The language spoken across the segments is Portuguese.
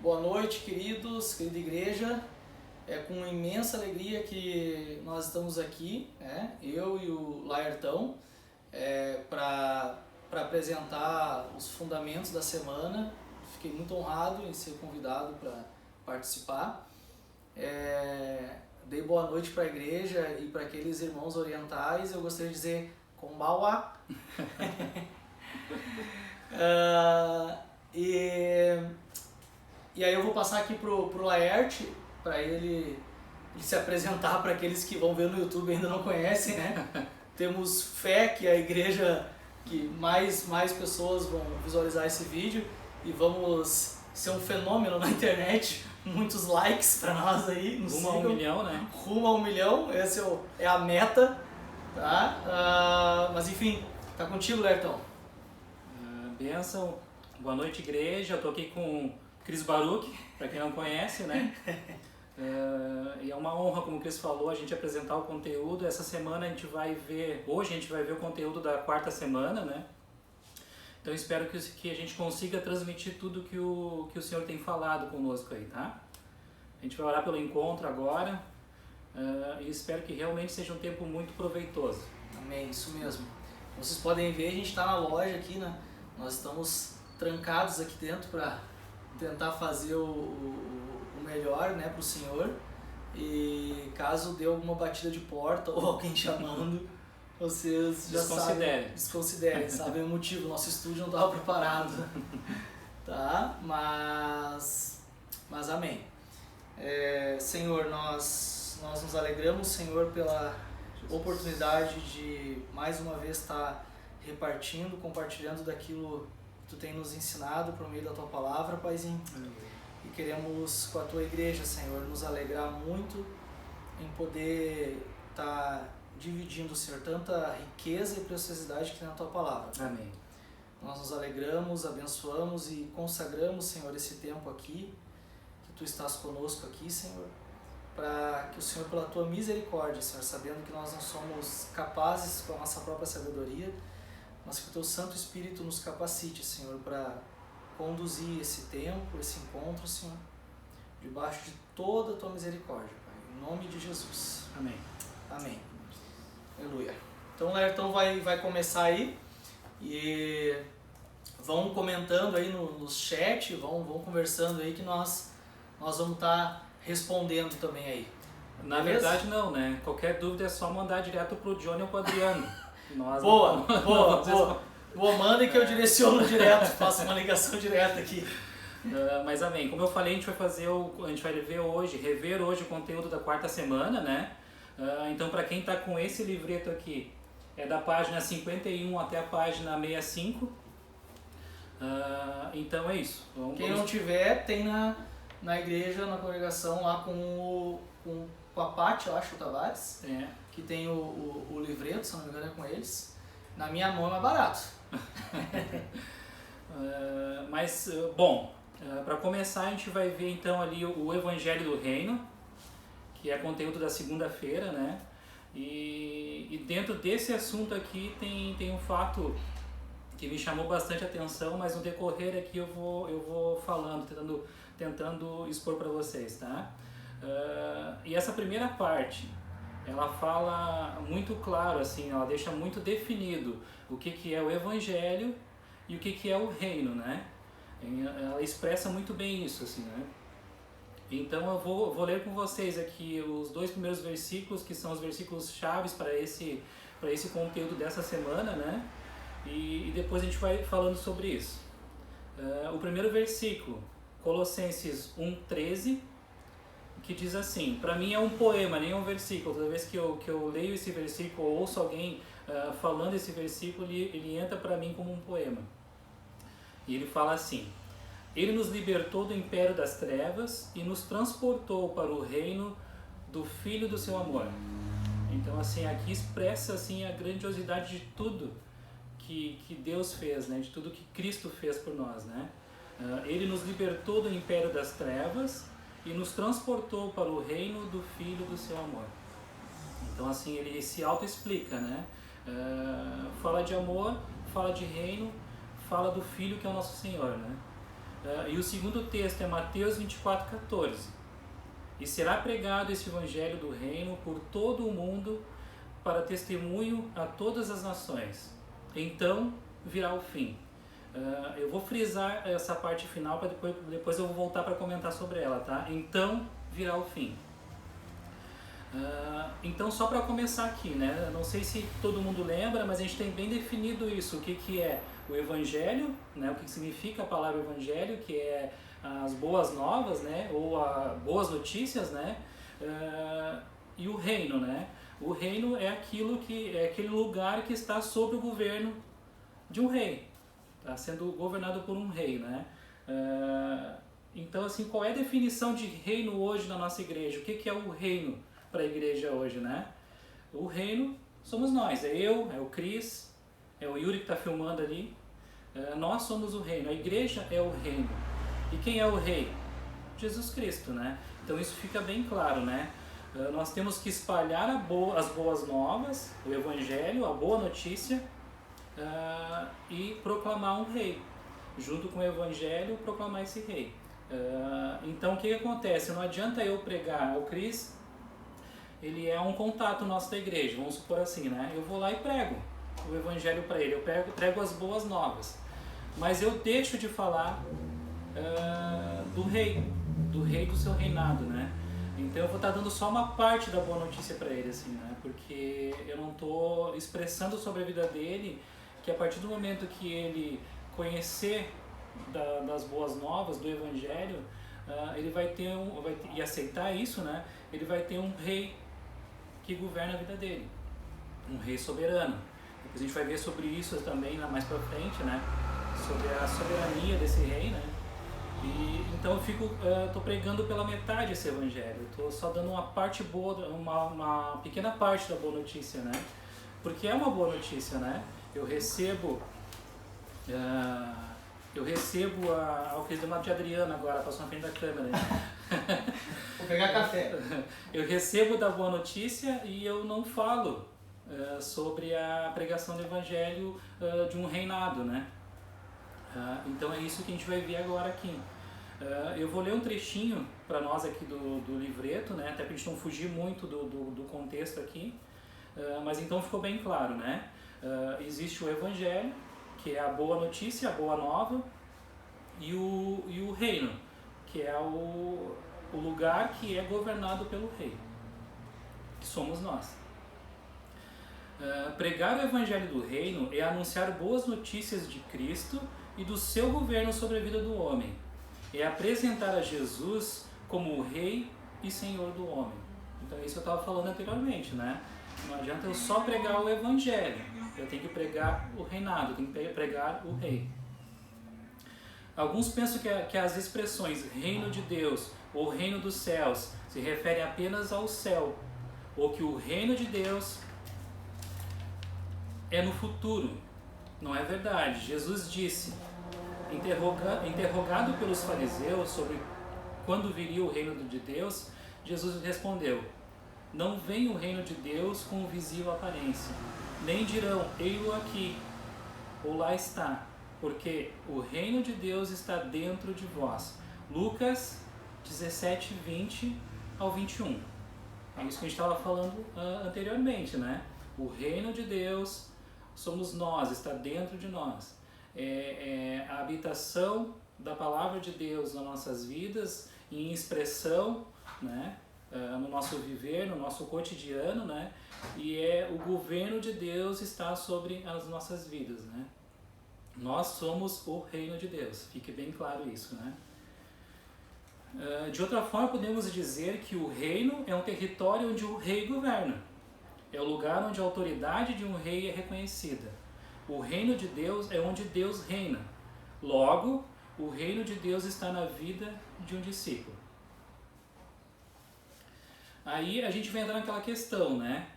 Boa noite, querida igreja. É com imensa alegria que nós estamos aqui, eu e o Laertão, para apresentar os fundamentos da semana. Fiquei muito honrado em ser convidado para participar. Dei boa noite para a igreja e para aqueles irmãos orientais. Eu gostaria de dizer Konbawa. E aí eu vou passar aqui pro Laerte, para ele se apresentar para aqueles que vão ver no YouTube e ainda não conhecem, né? Temos fé que a igreja, que mais pessoas vão visualizar esse vídeo e vamos ser um fenômeno na internet. Muitos likes para nós aí. Rumo a 1 milhão, né? Rumo a 1 milhão, essa é a meta, tá? Mas enfim, tá contigo, Lertão. Bênção, boa noite, igreja. Eu tô aqui com Cris Baruch, para quem não conhece, né? E é uma honra, como o Cris falou, a gente apresentar o conteúdo. Essa semana hoje a gente vai ver o conteúdo da quarta semana, né? Então espero que a gente consiga transmitir tudo que o Senhor tem falado conosco aí, tá? A gente vai orar pelo encontro agora e espero que realmente seja um tempo muito proveitoso. Amém, isso mesmo. Como vocês podem ver, a gente está na loja aqui, né? Nós estamos trancados aqui dentro para tentar fazer o melhor, né, para o Senhor. E caso dê alguma batida de porta ou alguém chamando, vocês já desconsiderem, sabem o motivo. Nosso estúdio não estava preparado, tá? Mas amém. Senhor, nós nos alegramos, Senhor, pela oportunidade de mais uma vez estar repartindo, compartilhando daquilo que Tu tem nos ensinado por meio da Tua palavra, Paizinho. E queremos, com a Tua igreja, Senhor, nos alegrar muito em poder estar dividindo, Senhor, tanta riqueza e preciosidade que tem na Tua palavra. Amém. Nós nos alegramos, abençoamos e consagramos, Senhor, esse tempo aqui, que Tu estás conosco aqui, Senhor, para que o Senhor, pela Tua misericórdia, Senhor, sabendo que nós não somos capazes com a nossa própria sabedoria, mas que o Teu Santo Espírito nos capacite, Senhor, para conduzir esse tempo, esse encontro, Senhor, debaixo de toda a Tua misericórdia, Pai, em nome de Jesus. Amém. Amém. Aleluia. Então o Lertão vai começar aí e vão comentando aí no chat, vão conversando aí que nós vamos estar respondendo também aí. Na verdade não, né? Qualquer dúvida é só mandar direto pro Johnny ou pro Adriano. Nós boa. Manda que eu direciono direto, faço uma ligação direta aqui. Mas amém. Como eu falei, a gente vai rever hoje o conteúdo da quarta semana, né? Então, para quem está com esse livreto aqui, é da página 51 até a página 65. Então é isso. Quem não tiver, tem na igreja, na congregação lá com a Paty, eu acho, o Tavares, que tem o livreto, se não me engano é com eles. Na minha mão é mais barato. Para começar a gente vai ver então ali o Evangelho do Reino, que é conteúdo da segunda-feira, né? E dentro desse assunto aqui tem um fato que me chamou bastante atenção, mas no decorrer aqui eu vou falando, tentando expor para vocês, tá? E essa primeira parte, ela fala muito claro, assim, ela deixa muito definido o que é o Evangelho e o que é o Reino, né? Ela expressa muito bem isso, assim, né? Então eu vou ler com vocês aqui os 2 primeiros versículos, que são os versículos chaves para esse conteúdo dessa semana, né? E depois a gente vai falando sobre isso. O primeiro versículo, Colossenses 1:13, que diz assim, para mim é um poema, nem um versículo. Toda vez que eu leio esse versículo ou ouço alguém falando esse versículo, ele entra para mim como um poema. E ele fala assim: Ele nos libertou do império das trevas e nos transportou para o reino do Filho do seu amor. Então, assim, aqui expressa assim a grandiosidade de tudo que Deus fez, né? De tudo que Cristo fez por nós, né? Ele nos libertou do império das trevas e nos transportou para o reino do Filho do seu amor. Então, assim, ele se auto-explica, né? Fala de amor, fala de reino, fala do Filho que é o nosso Senhor, né? E o segundo texto é Mateus 24:14. E será pregado esse evangelho do reino por todo o mundo para testemunho a todas as nações. Então virá o fim. Eu vou frisar essa parte final para depois eu vou voltar para comentar sobre ela, tá? Então virá o fim. Então, só para começar aqui, né? Não sei se todo mundo lembra, mas a gente tem bem definido isso, o que é o evangelho, né? O que significa a palavra evangelho, que é as boas novas, né? Ou boas notícias, né? E o reino, né? O reino é aquele lugar que está sob o governo de um rei, está sendo governado por um rei, né? Então, assim, qual é a definição de reino hoje na nossa igreja? O que é o reino para a igreja hoje, né? O reino somos nós, é o Cris, é o Yuri que está filmando ali. Nós somos o reino, a igreja é o reino. E quem é o rei? Jesus Cristo, né? Então isso fica bem claro, né? Nós temos que espalhar as boas novas, o evangelho, a boa notícia, e proclamar um rei. Junto com o evangelho, proclamar esse rei. Então o que acontece? Não adianta eu pregar. O Cris, ele é um contato nosso da igreja, vamos supor assim, né? Eu vou lá e prego o evangelho para ele, eu prego as boas novas. Mas eu deixo de falar do rei do seu reinado, né? Então eu vou estar dando só uma parte da boa notícia para ele, assim, né? Porque eu não estou expressando sobre a vida dele, que a partir do momento que ele conhecer das boas novas, do evangelho, ele vai ter e aceitar isso, né? Ele vai ter um rei que governa a vida dele, um rei soberano. Depois a gente vai ver sobre isso também mais para frente, né? Sobre a soberania desse rei, né? E então eu estou pregando pela metade esse evangelho. Estou só dando uma parte boa, uma pequena parte da boa notícia, né? Porque é uma boa notícia, né? Eu recebo o Cris de Adriana agora, passou na frente da câmera. Vou pegar café. Eu recebo da boa notícia e eu não falo sobre a pregação do evangelho de um reinado, né? Então é isso que a gente vai ver agora aqui. Eu vou ler um trechinho para nós aqui do livreto, né? Até para a gente não fugir muito do contexto aqui. Mas então ficou bem claro, né? Existe o evangelho, que é a boa notícia, a boa nova, e o reino, que é o lugar que é governado pelo rei, que somos nós. Pregar o evangelho do reino é anunciar boas notícias de Cristo e do seu governo sobre a vida do homem. É apresentar a Jesus como o rei e senhor do homem. Então isso eu estava falando anteriormente, né? Não adianta eu só pregar o evangelho, eu tenho que pregar o reinado, eu tenho que pregar o rei. Alguns pensam que as expressões reino de Deus ou reino dos céus se referem apenas ao céu, ou que o reino de Deus é no futuro. Não é verdade. Jesus disse, interrogado pelos fariseus sobre quando viria o reino de Deus, Jesus respondeu: não vem o reino de Deus com visível aparência, nem dirão, ei-lo aqui, ou lá está, porque o reino de Deus está dentro de vós. Lucas 17, 20 ao 21. É isso que a gente estava falando anteriormente, né? O reino de Deus somos nós, está dentro de nós. É a habitação da palavra de Deus nas nossas vidas, em expressão, né? No nosso viver, no nosso cotidiano, né? E o governo de Deus está sobre as nossas vidas, né? Nós somos o reino de Deus, fique bem claro isso, né? De outra forma, podemos dizer que o reino é um território onde o rei governa. É o lugar onde a autoridade de um rei é reconhecida. O reino de Deus é onde Deus reina. Logo, o reino de Deus está na vida de um discípulo. Aí a gente vai entrar naquela questão, né?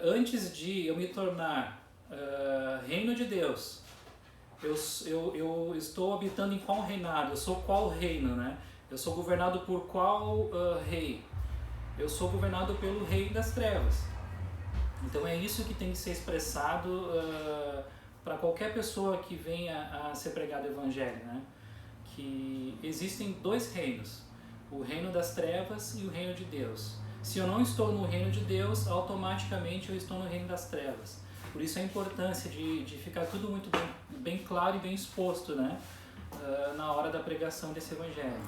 Antes de eu me tornar reino de Deus, eu estou habitando em qual reinado? Eu sou qual reino, né? Eu sou governado por qual rei? Eu sou governado pelo rei das trevas. Então é isso que tem que ser expressado para qualquer pessoa que venha a ser pregado o evangelho, né? que existem dois reinos, o reino das trevas e o reino de Deus. Se eu não estou no reino de Deus, automaticamente eu estou no reino das trevas. Por isso a importância de ficar tudo muito bem claro e bem exposto, né? Na hora da pregação desse evangelho.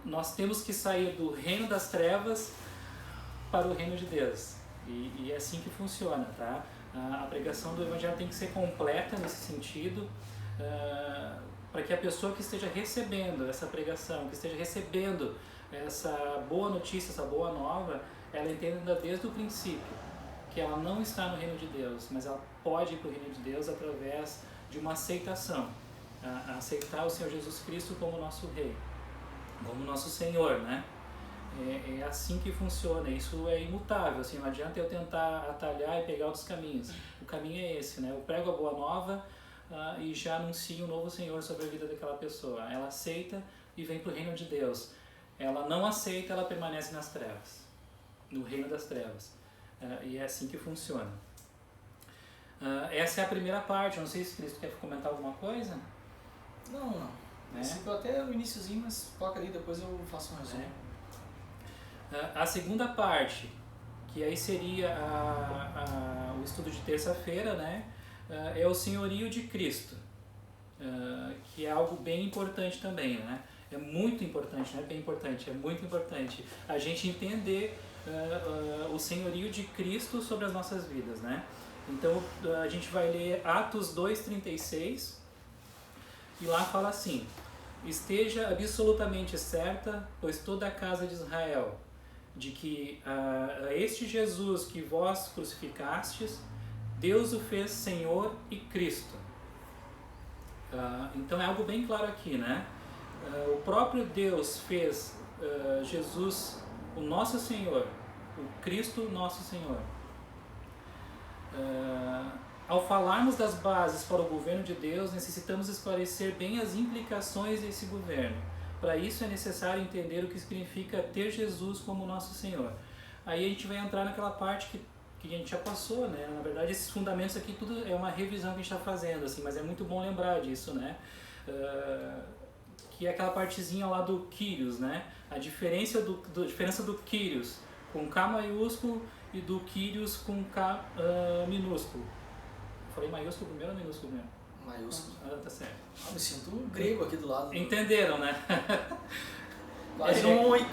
Nós temos que sair do reino das trevas para o reino de Deus. E é assim que funciona, tá? A pregação do evangelho tem que ser completa nesse sentido, para que a pessoa que esteja recebendo essa pregação, que esteja recebendo essa boa notícia, essa boa nova, ela entenda desde o princípio que ela não está no reino de Deus, mas ela pode ir para o reino de Deus através de uma aceitação, aceitar o Senhor Jesus Cristo como nosso Rei, como nosso Senhor, né? É assim que funciona, isso é imutável, assim, não adianta eu tentar atalhar e pegar outros caminhos. O caminho é esse, né? Eu prego a boa nova e já anuncio um novo Senhor sobre a vida daquela pessoa. Ela aceita e vem para o reino de Deus. Ela não aceita, ela permanece nas trevas, no reino das trevas. E é assim que funciona. Essa é a primeira parte. Não sei se Cristo quer comentar alguma coisa. Não. Até o iniciozinho, mas toca ali, depois eu faço um resumo. A segunda parte, que aí seria o estudo de terça-feira, né? É o senhorio de Cristo, que é algo bem importante também, né? É muito importante, não é bem importante, é muito importante a gente entender o senhorio de Cristo sobre as nossas vidas, né? Então a gente vai ler Atos 2:36 e lá fala assim: esteja absolutamente certa, pois toda a casa de Israel, de que a este Jesus que vós crucificastes, Deus o fez Senhor e Cristo. Então é algo bem claro aqui, né? O próprio Deus fez Jesus o nosso Senhor, o Cristo nosso Senhor. Ao falarmos das bases para o governo de Deus, necessitamos esclarecer bem as implicações desse governo. Para isso é necessário entender o que significa ter Jesus como nosso Senhor. Aí a gente vai entrar naquela parte que a gente já passou, né? Na verdade, esses fundamentos aqui tudo é uma revisão que a gente está fazendo, assim, mas é muito bom lembrar disso, né? Que é aquela partezinha lá do Kyrios, né? A diferença do Kyrios com K maiúsculo e do Kyrios com K minúsculo. Eu falei maiúsculo primeiro ou minúsculo primeiro? Maiúsculo. Tá certo. Me sinto grego aqui do lado. Entenderam, né?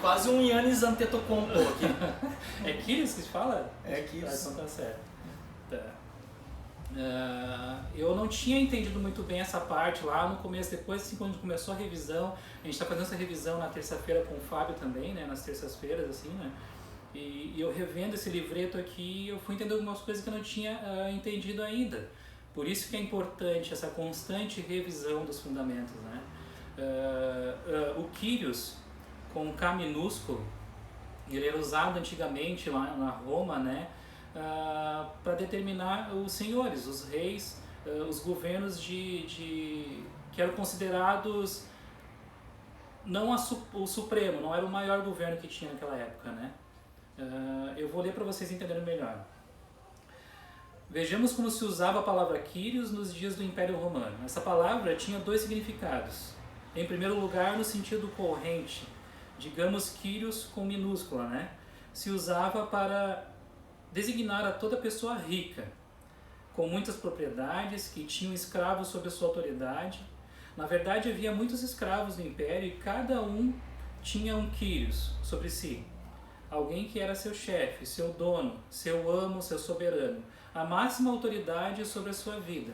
Quase um Yannis Antetokounmpo aqui. É Kyrios que se fala? É Kyrios. Então tá certo. Tá. Eu não tinha entendido muito bem essa parte lá no começo, depois assim, quando começou a revisão, a gente está fazendo essa revisão na terça-feira com o Fábio também, né, nas terças-feiras, assim, né, e eu revendo esse livreto aqui, eu fui entender algumas coisas que eu não tinha entendido ainda. Por isso que é importante essa constante revisão dos fundamentos, né. O Kyrios, com K minúsculo, ele era usado antigamente lá na Roma, né, para determinar os senhores, os reis, os governos que eram considerados não o supremo, não era o maior governo que tinha naquela época, né? Eu vou ler para vocês entenderem melhor. Vejamos como se usava a palavra Kyrios nos dias do Império Romano. Essa palavra tinha dois significados. Em primeiro lugar, no sentido corrente, digamos Kyrios com minúscula, né? Se usava para designar a toda pessoa rica, com muitas propriedades, que tinham escravos sob a sua autoridade. Na verdade, havia muitos escravos no Império e cada um tinha um Kyrios sobre si. Alguém que era seu chefe, seu dono, seu amo, seu soberano. A máxima autoridade sobre a sua vida.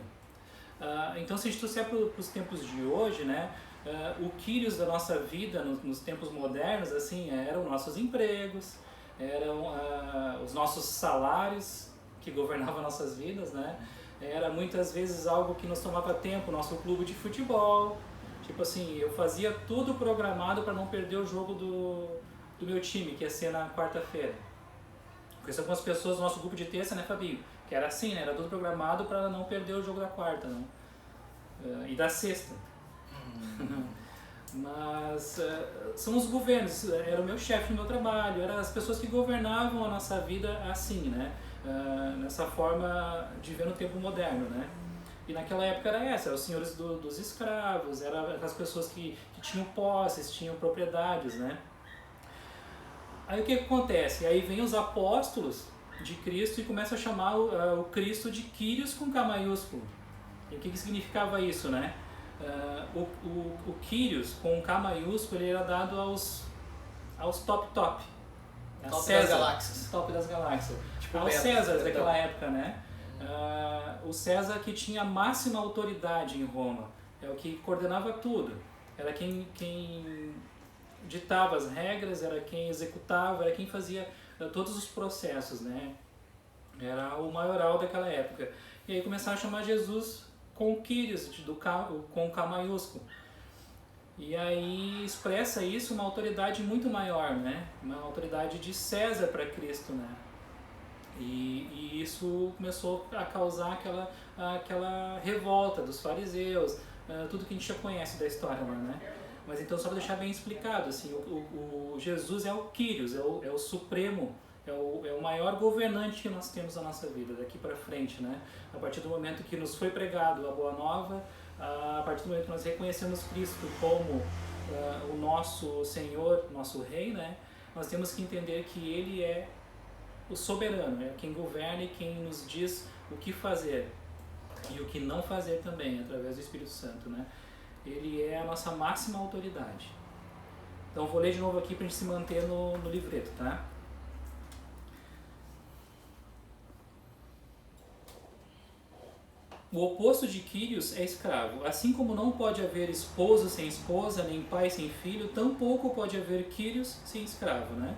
Então, se a gente trouxer para os tempos de hoje, né, o Kyrios da nossa vida nos tempos modernos, assim, eram nossos empregos, eram os nossos salários que governavam nossas vidas, né? Era muitas vezes algo que nos tomava tempo, nosso clube de futebol. Tipo assim, eu fazia tudo programado para não perder o jogo do meu time, que ia ser na quarta-feira. Conheci algumas pessoas do nosso grupo de terça, né, Fabinho? Que era assim, né? Era tudo programado para não perder o jogo da quarta, né? E da sexta. Mas são os governos, era o meu chefe no meu trabalho, eram as pessoas que governavam a nossa vida assim, né? Nessa forma de ver no tempo moderno, né? E naquela época era essa, eram os senhores dos escravos, eram as pessoas que tinham posses, tinham propriedades, né? Aí o que acontece? Aí vem os apóstolos de Cristo e começam a chamar o Cristo de Kyrios com K maiúsculo. E o que significava isso, né? O Kyrios com K maiúsculo ele era dado aos top. Top das galáxias. Top das galáxias. Tipo aos Césares daquela época, né? O César que tinha a máxima autoridade em Roma. É o que coordenava tudo. Era quem ditava as regras, era quem executava, era quem fazia todos os processos, né? Era o maioral daquela época. E aí começaram a chamar Jesus com Kyrios, com K maiúsculo. E aí expressa isso uma autoridade muito maior, né? Uma autoridade de César para Cristo, né? E isso começou a causar aquela revolta dos fariseus, tudo que a gente já conhece da história lá, né? Mas então, só para deixar bem explicado, assim, o Jesus é o Kyrios, é o supremo, é o maior governante que nós temos na nossa vida, daqui para frente, né? A partir do momento que nos foi pregado a Boa Nova, a partir do momento que nós reconhecemos Cristo como o nosso Senhor, nosso Rei, né? Nós temos que entender que Ele é o soberano, é quem governa e quem nos diz o que fazer e o que não fazer também, através do Espírito Santo, né? Ele é a nossa máxima autoridade. Então vou ler de novo aqui para a gente se manter no livreto, tá? O oposto de Kyrios é escravo. Assim como não pode haver esposo sem esposa, nem pai sem filho, tampouco pode haver Kyrios sem escravo, né?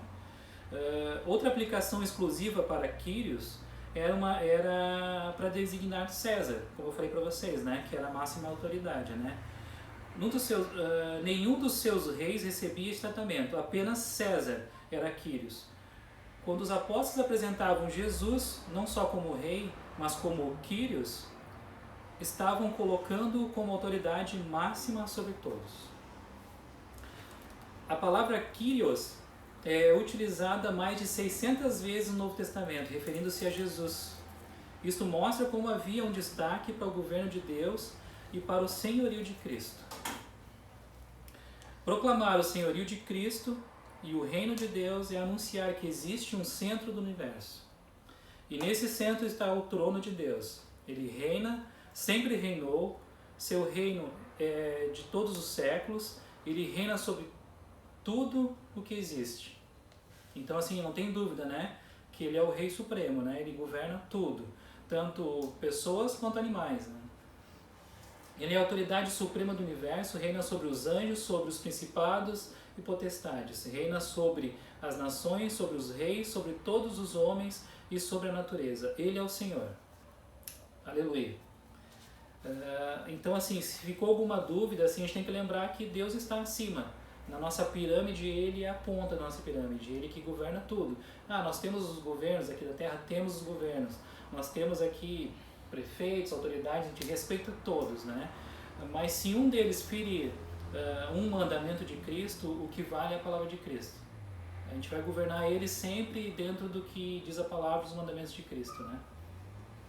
Outra aplicação exclusiva para Kyrios era para designar César, como eu falei para vocês, né? Que era a máxima autoridade, né? Nenhum dos seus reis recebia esse tratamento, apenas César era Kyrios. Quando os apóstolos apresentavam Jesus, não só como rei, mas como Kyrios, estavam colocando-o como autoridade máxima sobre todos. A palavra Kyrios é utilizada mais de 600 vezes no Novo Testamento, referindo-se a Jesus. Isto mostra como havia um destaque para o governo de Deus e para o senhorio de Cristo. Proclamar o senhorio de Cristo e o reino de Deus é anunciar que existe um centro do universo. E nesse centro está o trono de Deus. Ele reina, sempre reinou, seu reino é de todos os séculos, ele reina sobre tudo o que existe. Então, assim, não tem dúvida, né, que ele é o Rei Supremo, né, ele governa tudo, tanto pessoas quanto animais, né. Ele é a autoridade suprema do universo, reina sobre os anjos, sobre os principados e potestades, reina sobre as nações, sobre os reis, sobre todos os homens e sobre a natureza. Ele é o Senhor. Aleluia. Então, assim, se ficou alguma dúvida, assim, a gente tem que lembrar que Deus está acima. Na nossa pirâmide, Ele é a ponta da nossa pirâmide, Ele que governa tudo. Nós temos os governos aqui da Terra, temos os governos. Nós temos aqui prefeitos, autoridades, a gente respeita todos, né? Mas se um deles ferir um mandamento de Cristo, o que vale é a palavra de Cristo. A gente vai governar ele sempre dentro do que diz a palavra dos mandamentos de Cristo, né?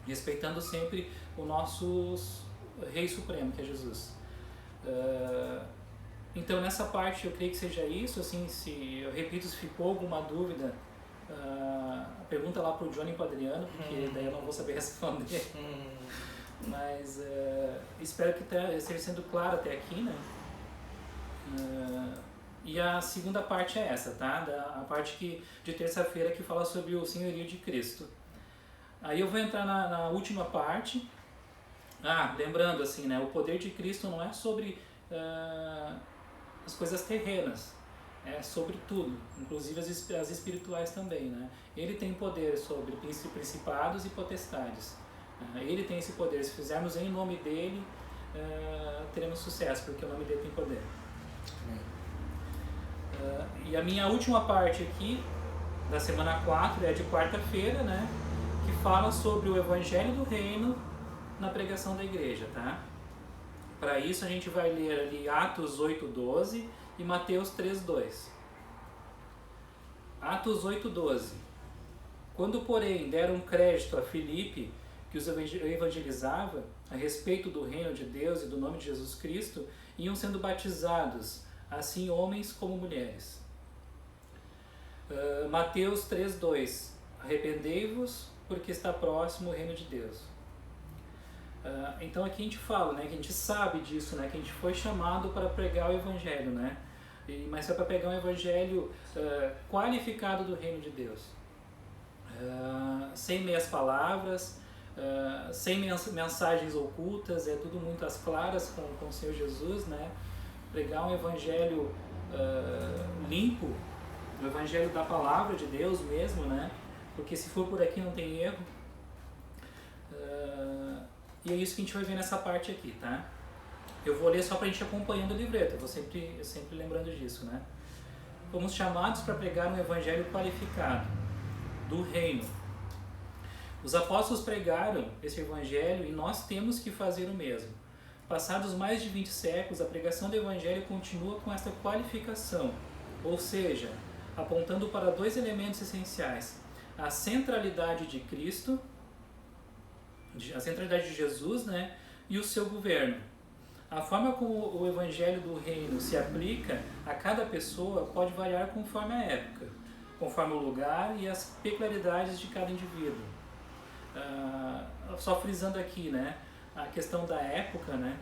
Respeitando sempre o nosso Rei Supremo, que é Jesus. Então, nessa parte, eu creio que seja isso. Assim, eu repito, se ficou alguma dúvida, pergunta lá para o Johnny e para o Adriano, porque daí eu não vou saber responder. Mas espero que esteja sendo claro até aqui, né? E a segunda parte é essa, tá? A parte de terça-feira que fala sobre o senhorio de Cristo. Aí eu vou entrar na última parte. Lembrando assim, né? O poder de Cristo não é sobre as coisas terrenas, é sobre tudo, inclusive as espirituais também, né? Ele tem poder sobre principados e potestades. Ele tem esse poder. Se fizermos em nome dele, teremos sucesso, porque o nome dele tem poder. E a minha última parte aqui, da semana 4, é de quarta-feira, né? Que fala sobre o Evangelho do Reino na pregação da igreja, tá? Para isso a gente vai ler ali Atos 8:12 e Mateus 3:2. Atos 8:12. Quando, porém, deram crédito a Filipe, que os evangelizava a respeito do reino de Deus e do nome de Jesus Cristo iam sendo batizados, assim homens como mulheres. Mateus 3:2 Arrependei-vos, porque está próximo o reino de Deus. Então aqui a gente fala, né, que a gente sabe disso, né, que a gente foi chamado para pregar o Evangelho, né, mas é para pregar um Evangelho qualificado do reino de Deus, sem meias palavras, sem mensagens ocultas, é tudo muito às claras com o Senhor Jesus, né, pregar um Evangelho limpo, o Evangelho da Palavra de Deus mesmo, né, porque se for por aqui não tem erro. E é isso que a gente vai ver nessa parte aqui, tá? Eu vou ler só para a gente ir acompanhando o livreto, eu sempre lembrando disso, né? Fomos chamados para pregar um evangelho qualificado, do reino. Os apóstolos pregaram esse evangelho e nós temos que fazer o mesmo. Passados mais de 20 séculos, a pregação do evangelho continua com esta qualificação, ou seja, apontando para dois elementos essenciais: a centralidade de Cristo, a centralidade de Jesus, né, e o seu governo. A forma como o evangelho do reino se aplica a cada pessoa pode variar conforme a época, conforme o lugar e as peculiaridades de cada indivíduo. Só frisando aqui, né, a questão da época, né,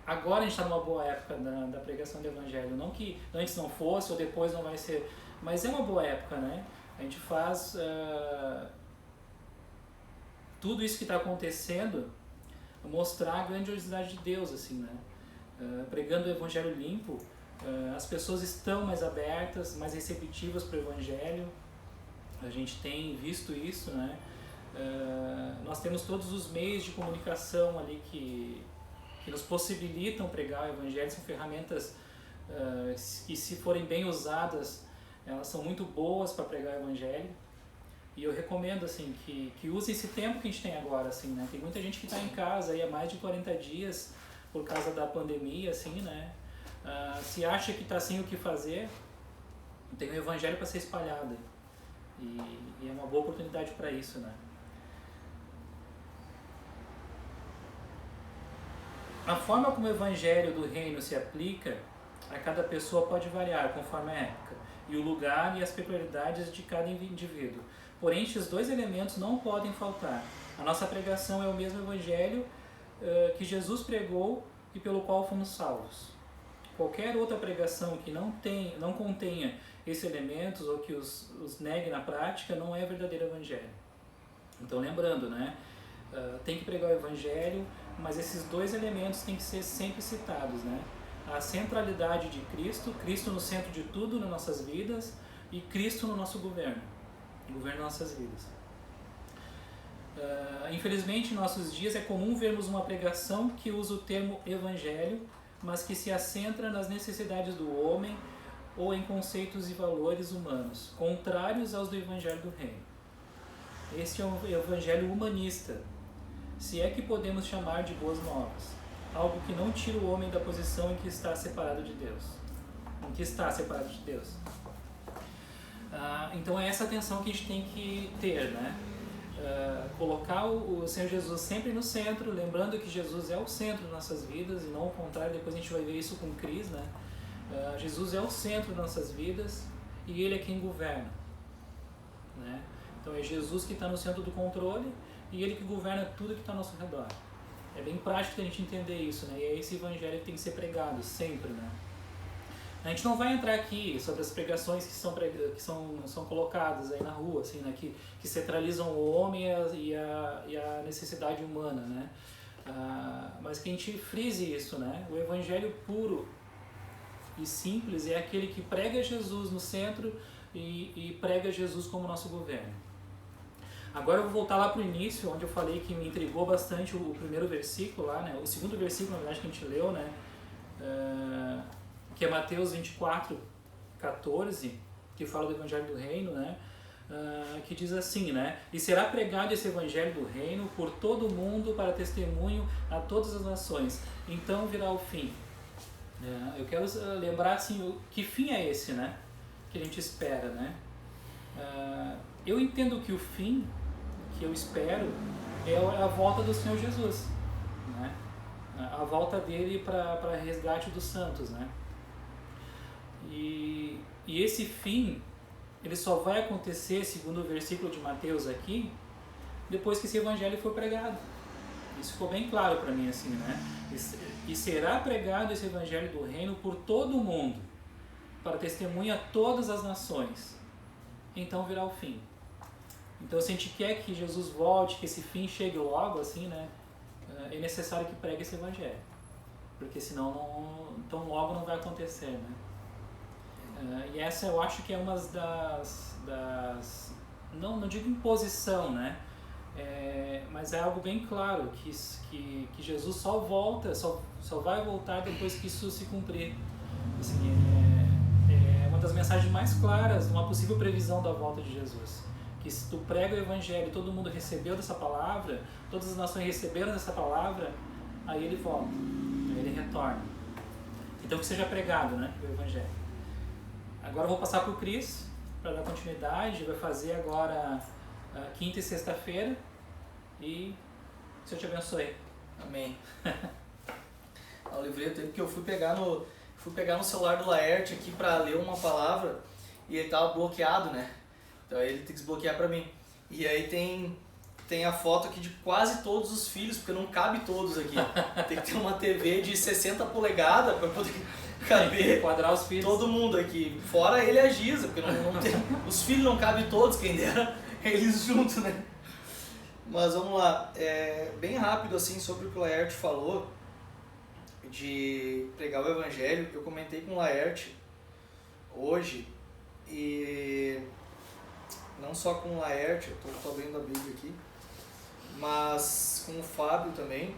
agora a gente está numa boa época da pregação do evangelho, não que antes não fosse ou depois não vai ser, mas é uma boa época, né, a gente faz tudo isso que está acontecendo mostrar a grandiosidade de Deus, assim, né? Pregando o evangelho limpo, as pessoas estão mais abertas, mais receptivas para o evangelho. A gente tem visto isso, né? Nós temos todos os meios de comunicação ali que nos possibilitam pregar o evangelho. São ferramentas que, se forem bem usadas, elas são muito boas para pregar o evangelho. E eu recomendo, assim, que use esse tempo que a gente tem agora, assim, né? Tem muita gente que está em casa aí há mais de 40 dias por causa da pandemia, assim, né? Se acha que está sem o que fazer, tem o evangelho para ser espalhado. E é uma boa oportunidade para isso, né? A forma como o evangelho do reino se aplica a cada pessoa pode variar conforme a época e o lugar e as peculiaridades de cada indivíduo. Porém, estes dois elementos não podem faltar. A nossa pregação é o mesmo evangelho que Jesus pregou e pelo qual fomos salvos. Qualquer outra pregação que não contenha esses elementos ou que os negue na prática não é verdadeiro evangelho. Então, lembrando, né? Tem que pregar o evangelho, mas esses dois elementos têm que ser sempre citados, né? A centralidade de Cristo, Cristo no centro de tudo nas nossas vidas e Cristo no nosso governo das nossas vidas. Infelizmente, em nossos dias é comum vermos uma pregação que usa o termo evangelho, mas que se acentra nas necessidades do homem ou em conceitos e valores humanos, contrários aos do evangelho do reino. Este é um evangelho humanista, se é que podemos chamar de boas novas, algo que não tira o homem da posição em que está separado de Deus. Então é essa atenção que a gente tem que ter, né? Colocar o Senhor Jesus sempre no centro, lembrando que Jesus é o centro das nossas vidas e não o contrário. Depois a gente vai ver isso com Cris, né? Jesus é o centro das nossas vidas e Ele é quem governa, né? Então é Jesus que está no centro do controle e Ele que governa tudo que está ao nosso redor. É bem prático a gente entender isso, né? E é esse evangelho que tem que ser pregado sempre, né? A gente não vai entrar aqui sobre as pregações que são colocadas aí na rua, assim, né? Que centralizam o homem e a necessidade humana, né? Mas que a gente frise isso, né? O evangelho puro e simples é aquele que prega Jesus no centro e prega Jesus como nosso governo. Agora eu vou voltar lá para o início, onde eu falei que me intrigou bastante o primeiro versículo lá, né? O segundo versículo, na verdade, que a gente leu, né? Que é Mateus 24:14, que fala do Evangelho do Reino, né? Que diz assim, né? E será pregado esse Evangelho do Reino por todo o mundo para testemunho a todas as nações. Então virá o fim. Eu quero lembrar, assim, que fim é esse, né? Que a gente espera, né? Eu entendo que o fim eu espero é a volta do Senhor Jesus, né? A volta dele para resgate dos santos, né? E esse fim, ele só vai acontecer, segundo o versículo de Mateus aqui, depois que esse evangelho for pregado. Isso ficou bem claro para mim, assim, né? E será pregado esse evangelho do reino por todo o mundo, para testemunha a todas as nações. Então virá o fim. Então, se a gente quer que Jesus volte, que esse fim chegue logo, assim, né? É necessário que pregue esse evangelho. Porque senão, tão logo não vai acontecer, né? E essa eu acho que é uma das não digo imposição, né? Mas é algo bem claro, que Jesus só volta, só vai voltar depois que isso se cumprir. Assim, é uma das mensagens mais claras, uma possível previsão da volta de Jesus. Que se tu prega o evangelho, todo mundo recebeu dessa palavra, todas as nações receberam dessa palavra, aí ele volta, aí ele retorna. Então que seja pregado, né, o evangelho. Agora eu vou passar para o Cris, para dar continuidade, vai fazer agora quinta e sexta-feira, e o Senhor te abençoe. Amém. O livreto aí, porque eu fui pegar no celular do Laerte aqui para ler uma palavra, e ele tava bloqueado, né? Então aí ele tem que desbloquear para mim. E aí tem a foto aqui de quase todos os filhos, porque não cabe todos aqui. Tem que ter uma TV de 60 polegadas para poder caber quadrar os filhos. Todo mundo aqui. Fora ele e a Giza, porque não tem, os filhos não cabem todos, quem dera eles juntos, né? Mas vamos lá, bem rápido assim sobre o que o Laerte falou de pregar o evangelho. Eu comentei com o Laerte hoje, e não só com o Laerte, eu estou abrindo a Bíblia aqui, mas com o Fábio também,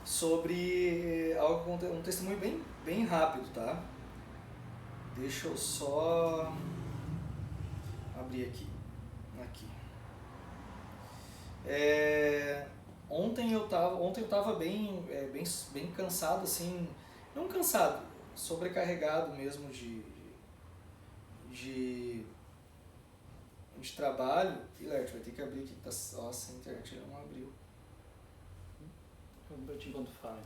sobre algo, um testemunho bem rápido, tá? Deixa eu só abrir aqui. Ontem eu tava bem cansado, assim, não cansado, sobrecarregado mesmo de trabalho. E Lert, vai ter que abrir aqui, tá, nossa, a internet não abriu. Eu te enquanto falo.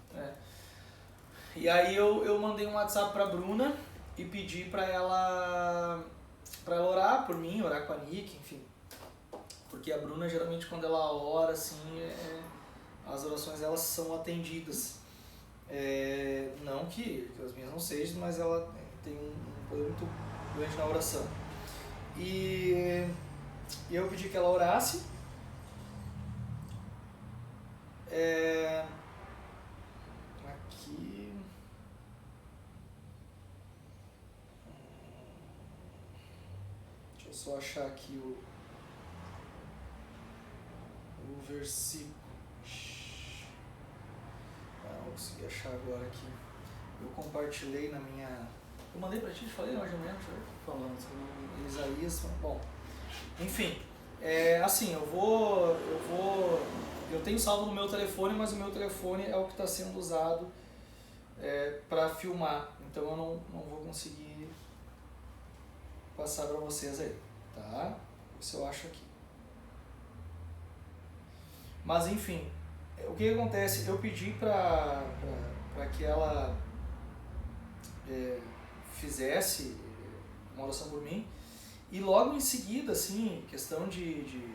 E aí eu mandei um WhatsApp pra Bruna e pedi pra ela orar por mim, orar com a Nick, enfim. Porque a Bruna, geralmente, quando ela ora, assim, as orações elas são atendidas. Não que as minhas não sejam, mas ela tem um poder muito grande na oração. E eu pedi que ela orasse. Aqui. Deixa eu só achar aqui o versículo. Não consegui achar agora aqui. Eu compartilhei na minha. Eu mandei pra ti, te falei hoje mesmo, falando sobre Isaías. Bom, enfim, assim, eu tenho salvo no meu telefone, mas o meu telefone é o que está sendo usado para filmar, então eu não vou conseguir passar para vocês aí, tá? Isso eu acho aqui. Mas enfim, o que acontece? Eu pedi para que ela fizesse uma oração por mim, e logo em seguida, assim, questão de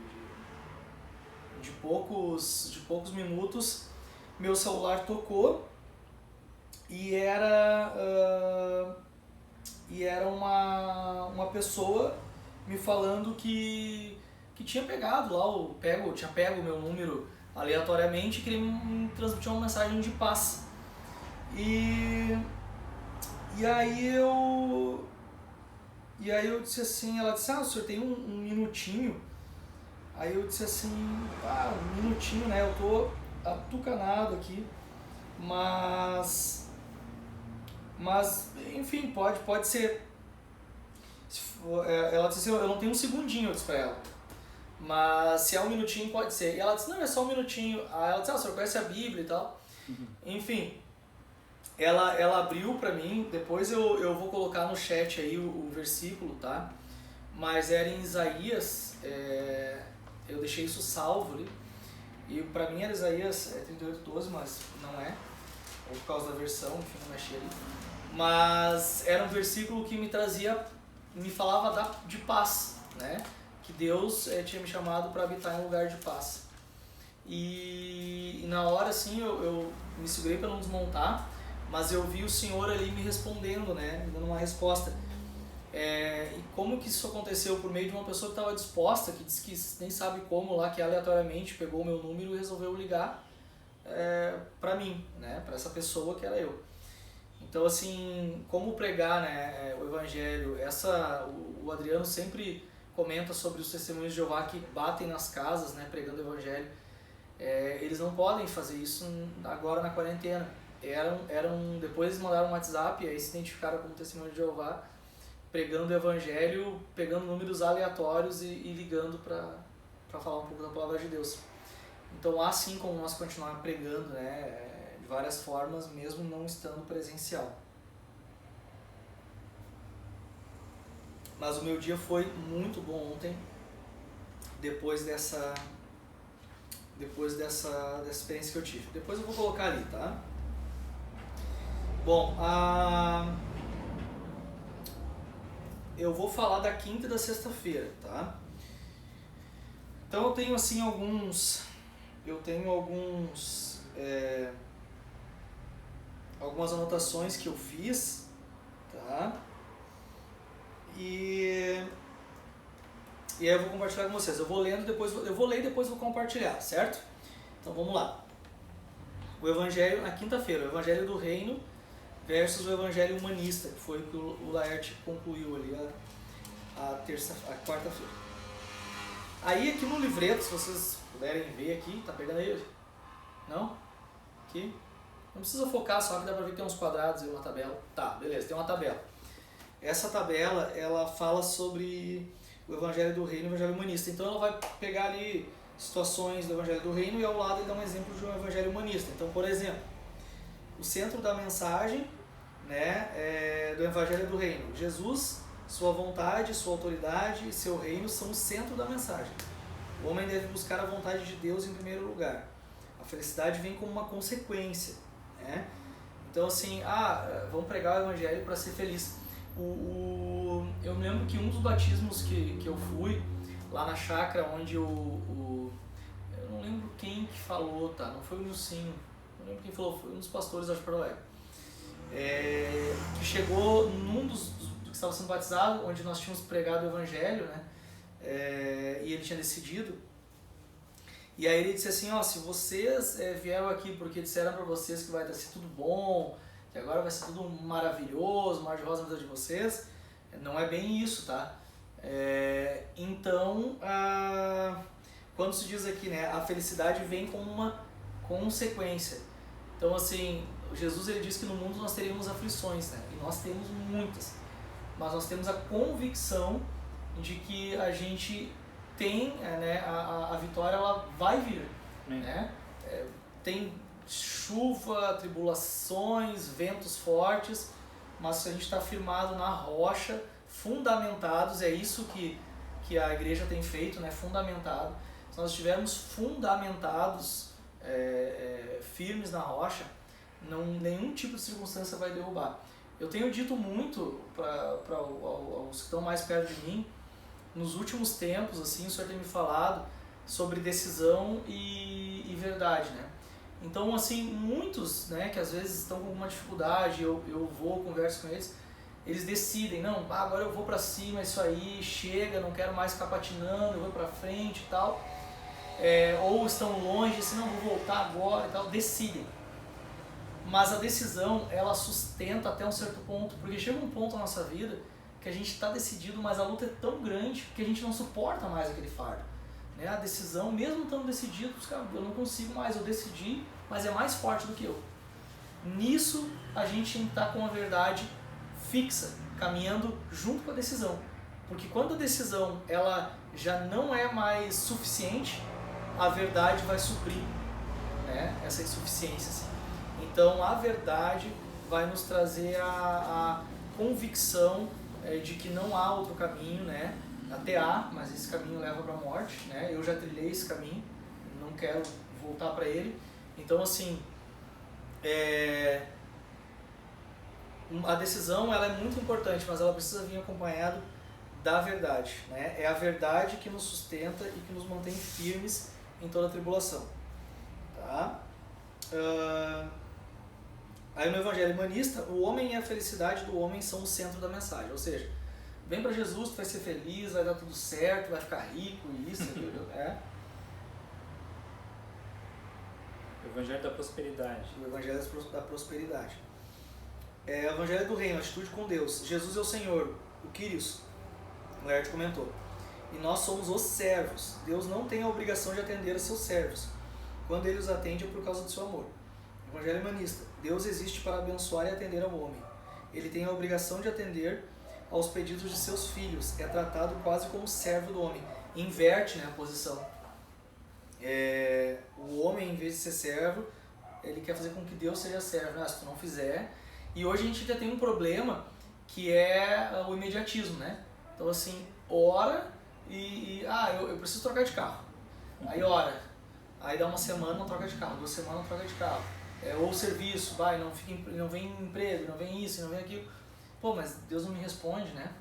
poucos minutos, meu celular tocou e era uma pessoa me falando que tinha pegado lá, tinha pego o meu número aleatoriamente e queria me transmitir uma mensagem de paz. E aí eu disse assim, ela disse, o senhor tem um minutinho? Aí eu disse assim, um minutinho, né, eu tô atucanado aqui, mas enfim, pode ser. Ela disse assim, eu não tenho um segundinho, eu disse pra ela, mas se é um minutinho pode ser. E ela disse, não, é só um minutinho. Aí ela disse, o senhor conhece a Bíblia e tal. Uhum. Enfim, ela abriu pra mim, depois eu vou colocar no chat aí o versículo, tá? Mas era em Isaías eu deixei isso salvo ali. E para mim era Isaías 38:12, mas não é. Ou por causa da versão, enfim, não mexi ali. Mas era um versículo que me falava de paz, né? Que Deus tinha me chamado para habitar em um lugar de paz. E na hora, assim, eu me segurei para não desmontar, mas eu vi o Senhor ali me respondendo, né? Me dando uma resposta. E como que isso aconteceu? Por meio de uma pessoa que estava disposta, que disse que nem sabe como lá, que aleatoriamente pegou o meu número e resolveu ligar para mim, né? Para essa pessoa que era eu. Então, assim, como pregar, né, o Evangelho? O Adriano sempre comenta sobre os testemunhos de Jeová que batem nas casas, né, pregando o Evangelho. Eles não podem fazer isso agora na quarentena. Depois eles mandaram um WhatsApp e aí se identificaram como testemunho de Jeová, pregando o Evangelho, pegando números aleatórios e ligando para falar um pouco da Palavra de Deus. Então há sim como nós continuar pregando, né, de várias formas, mesmo não estando presencial. Mas o meu dia foi muito bom ontem, depois dessa experiência que eu tive. Depois eu vou colocar ali, tá? Bom, eu vou falar da quinta e da sexta-feira, tá? Então eu tenho assim algumas anotações que eu fiz, tá? E aí eu vou compartilhar com vocês. Eu vou ler e depois vou compartilhar, certo? Então vamos lá. O Evangelho, na quinta-feira, o Evangelho do Reino versus o Evangelho Humanista, que foi o que o Laerte concluiu ali a quarta-feira. Aí aqui no livreto, se vocês puderem ver aqui, tá pegando aí? Não? Aqui? Não precisa focar, só que dá pra ver que tem uns quadrados e uma tabela. Tá, beleza, tem uma tabela. Essa tabela, ela fala sobre o Evangelho do Reino e o Evangelho Humanista. Então ela vai pegar ali situações do Evangelho do Reino e ao lado ele dá um exemplo de um Evangelho Humanista. Então, por exemplo, o centro da mensagem, né, do Evangelho do Reino. Jesus, sua vontade, sua autoridade e seu reino são o centro da mensagem. O homem deve buscar a vontade de Deus em primeiro lugar. A felicidade vem como uma consequência, né? Então assim, vamos pregar o Evangelho para ser feliz. Eu me lembro que um dos batismos que eu fui, lá na chácara, onde eu não lembro quem que falou, tá? Não foi o Nilcinho, não lembro quem falou, foi um dos pastores, acho que foi que chegou num dos que estava sendo batizado, onde nós tínhamos pregado o Evangelho, né? E ele tinha decidido. E aí ele disse assim, se vocês vieram aqui porque disseram para vocês que vai ser tudo bom, que agora vai ser tudo maravilhoso, mar de rosa na vida de vocês, não é bem isso, tá? Então, quando se diz aqui, né, a felicidade vem com uma consequência. Então, assim, Jesus ele diz que no mundo nós teríamos aflições, né? E nós temos muitas, mas nós temos a convicção de que a gente tem, né, a vitória ela vai vir, né? Tem chuva, tribulações, ventos fortes, mas se a gente está firmado na rocha, fundamentados, é isso que a igreja tem feito, né? Fundamentado. Se nós estivermos fundamentados, firmes na rocha, nenhum tipo de circunstância vai derrubar. Eu tenho dito muito para os que estão mais perto de mim, nos últimos tempos, assim, o Senhor tem me falado sobre decisão e verdade, né? Então, assim, muitos, né, que às vezes estão com alguma dificuldade, eu vou, converso com eles decidem, não, agora eu vou para cima, isso aí, chega, não quero mais ficar patinando, eu vou para frente e tal. Ou estão longe, se não, vou voltar agora e tal, decidem. Mas a decisão, ela sustenta até um certo ponto, porque chega um ponto na nossa vida que a gente está decidido, mas a luta é tão grande que a gente não suporta mais aquele fardo. Né? A decisão, mesmo estando decidido, eu não consigo mais, eu decidi, mas é mais forte do que eu. Nisso, a gente está com a verdade fixa, caminhando junto com a decisão. Porque quando a decisão ela já não é mais suficiente, a verdade vai suprir, né, essa insuficiência. Assim. Então a verdade vai nos trazer a convicção de que não há outro caminho, né, até há, mas esse caminho leva para a morte, né? Eu já trilhei esse caminho, não quero voltar para ele. Então, assim, a decisão ela é muito importante, mas ela precisa vir acompanhado da verdade, né? É a verdade que nos sustenta e que nos mantém firmes em toda a tribulação, tá? Aí no Evangelho Humanista, o homem e a felicidade do homem são o centro da mensagem, ou seja, vem para Jesus, tu vai ser feliz, vai dar tudo certo, vai ficar rico, isso, aquilo, O Evangelho da prosperidade. O Evangelho da prosperidade. O Evangelho do Reino, atitude com Deus. Jesus é o Senhor, o Kyrios, o Laerte comentou. E nós somos os servos. Deus não tem a obrigação de atender a seus servos. Quando ele os atende é por causa do seu amor. Evangelho Humanista. Deus existe para abençoar e atender ao homem. Ele tem a obrigação de atender aos pedidos de seus filhos. É tratado quase como servo do homem. Inverte, né, a posição. O homem, em vez de ser servo, ele quer fazer com que Deus seja servo. Se tu não fizer... E hoje a gente já tem um problema que é o imediatismo, né? Então, assim, ora eu preciso trocar de carro. Aí ora. Aí dá uma semana, não troca de carro. 2 semanas, não troca de carro. Ou serviço, não vem emprego, não vem isso, não vem aquilo. Pô, mas Deus não me responde, né?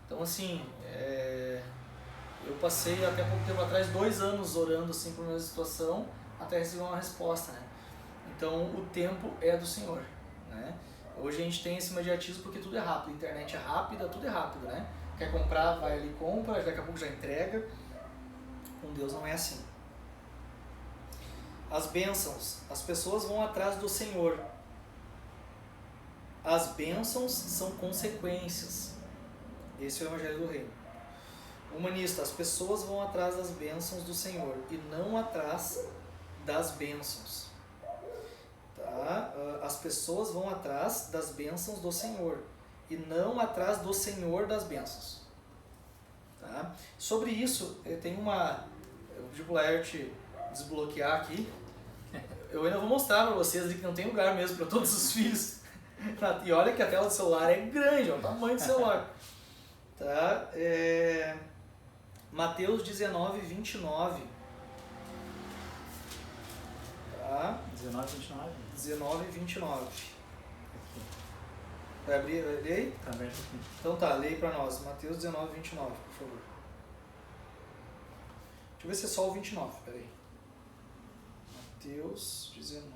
Então, assim, eu passei até pouco tempo atrás 2 anos orando assim por uma situação até receber uma resposta, né? Então, o tempo é do Senhor, né? Hoje a gente tem esse imediatismo porque tudo é rápido, a internet é rápida, tudo é rápido, né? Quer comprar, vai ali e compra, daqui a pouco já entrega. Com Deus não é assim. As bênçãos, as pessoas vão atrás do Senhor. As bênçãos são consequências. Esse é o Evangelho do Reino. Humanista, as pessoas vão atrás das bênçãos do Senhor e não atrás das bênçãos. Tá? As pessoas vão atrás das bênçãos do Senhor e não atrás do Senhor das bênçãos. Tá? Sobre isso, eu tenho eu pedi pro Laerte desbloquear aqui. Eu ainda vou mostrar para vocês ali que não tem lugar mesmo para todos os filhos. E olha que a tela do celular é grande, olha o tamanho do celular. Tá? Mateus 19, 29. Tá? 19, 29? 19 e 29. Aqui. Vai abrir aí? Tá aberto aqui. Então tá, lê aí pra nós. Mateus 19, 29, por favor. Deixa eu ver se é só o 29, peraí. Mateus 19,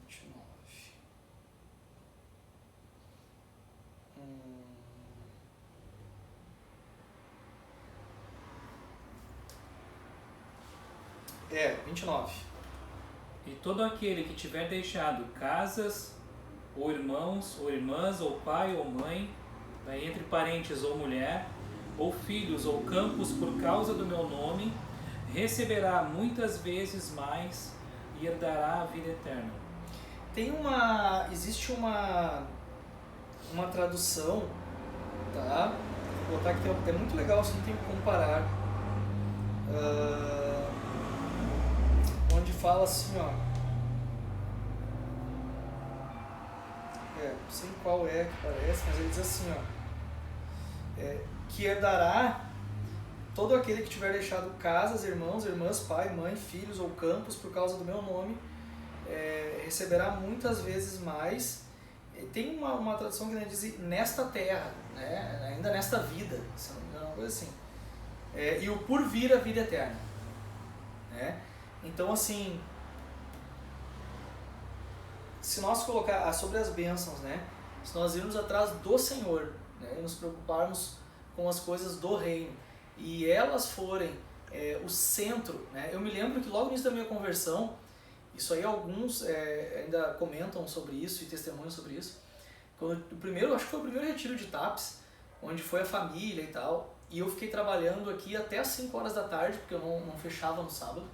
29. É, 29. E todo aquele que tiver deixado casas, ou irmãos, ou irmãs, ou pai, ou mãe, daí entre parentes ou mulher, ou filhos, ou campos por causa do meu nome, receberá muitas vezes mais e herdará a vida eterna. Existe uma tradução, tá? Vou botar aqui, é muito legal, você não tem que comparar. Onde fala assim, ó. Não sei qual é que parece, mas ele diz assim, ó. Que herdará todo aquele que tiver deixado casas, irmãos, irmãs, pai, mãe, filhos ou campos por causa do meu nome, receberá muitas vezes mais. Tem uma tradução que diz nesta terra, né? Ainda nesta vida, se não me engano, uma coisa assim. E o por vir a vida eterna, né? Então, assim, se nós colocar sobre as bênçãos, né? Se nós irmos atrás do Senhor, né? E nos preocuparmos com as coisas do reino e elas forem o centro, né? Eu me lembro que logo no início da minha conversão, isso aí alguns ainda comentam sobre isso e testemunham sobre isso. Acho que foi o primeiro retiro de TAPS, onde foi a família e tal, e eu fiquei trabalhando aqui até as 5 horas da tarde, porque eu não fechava no sábado,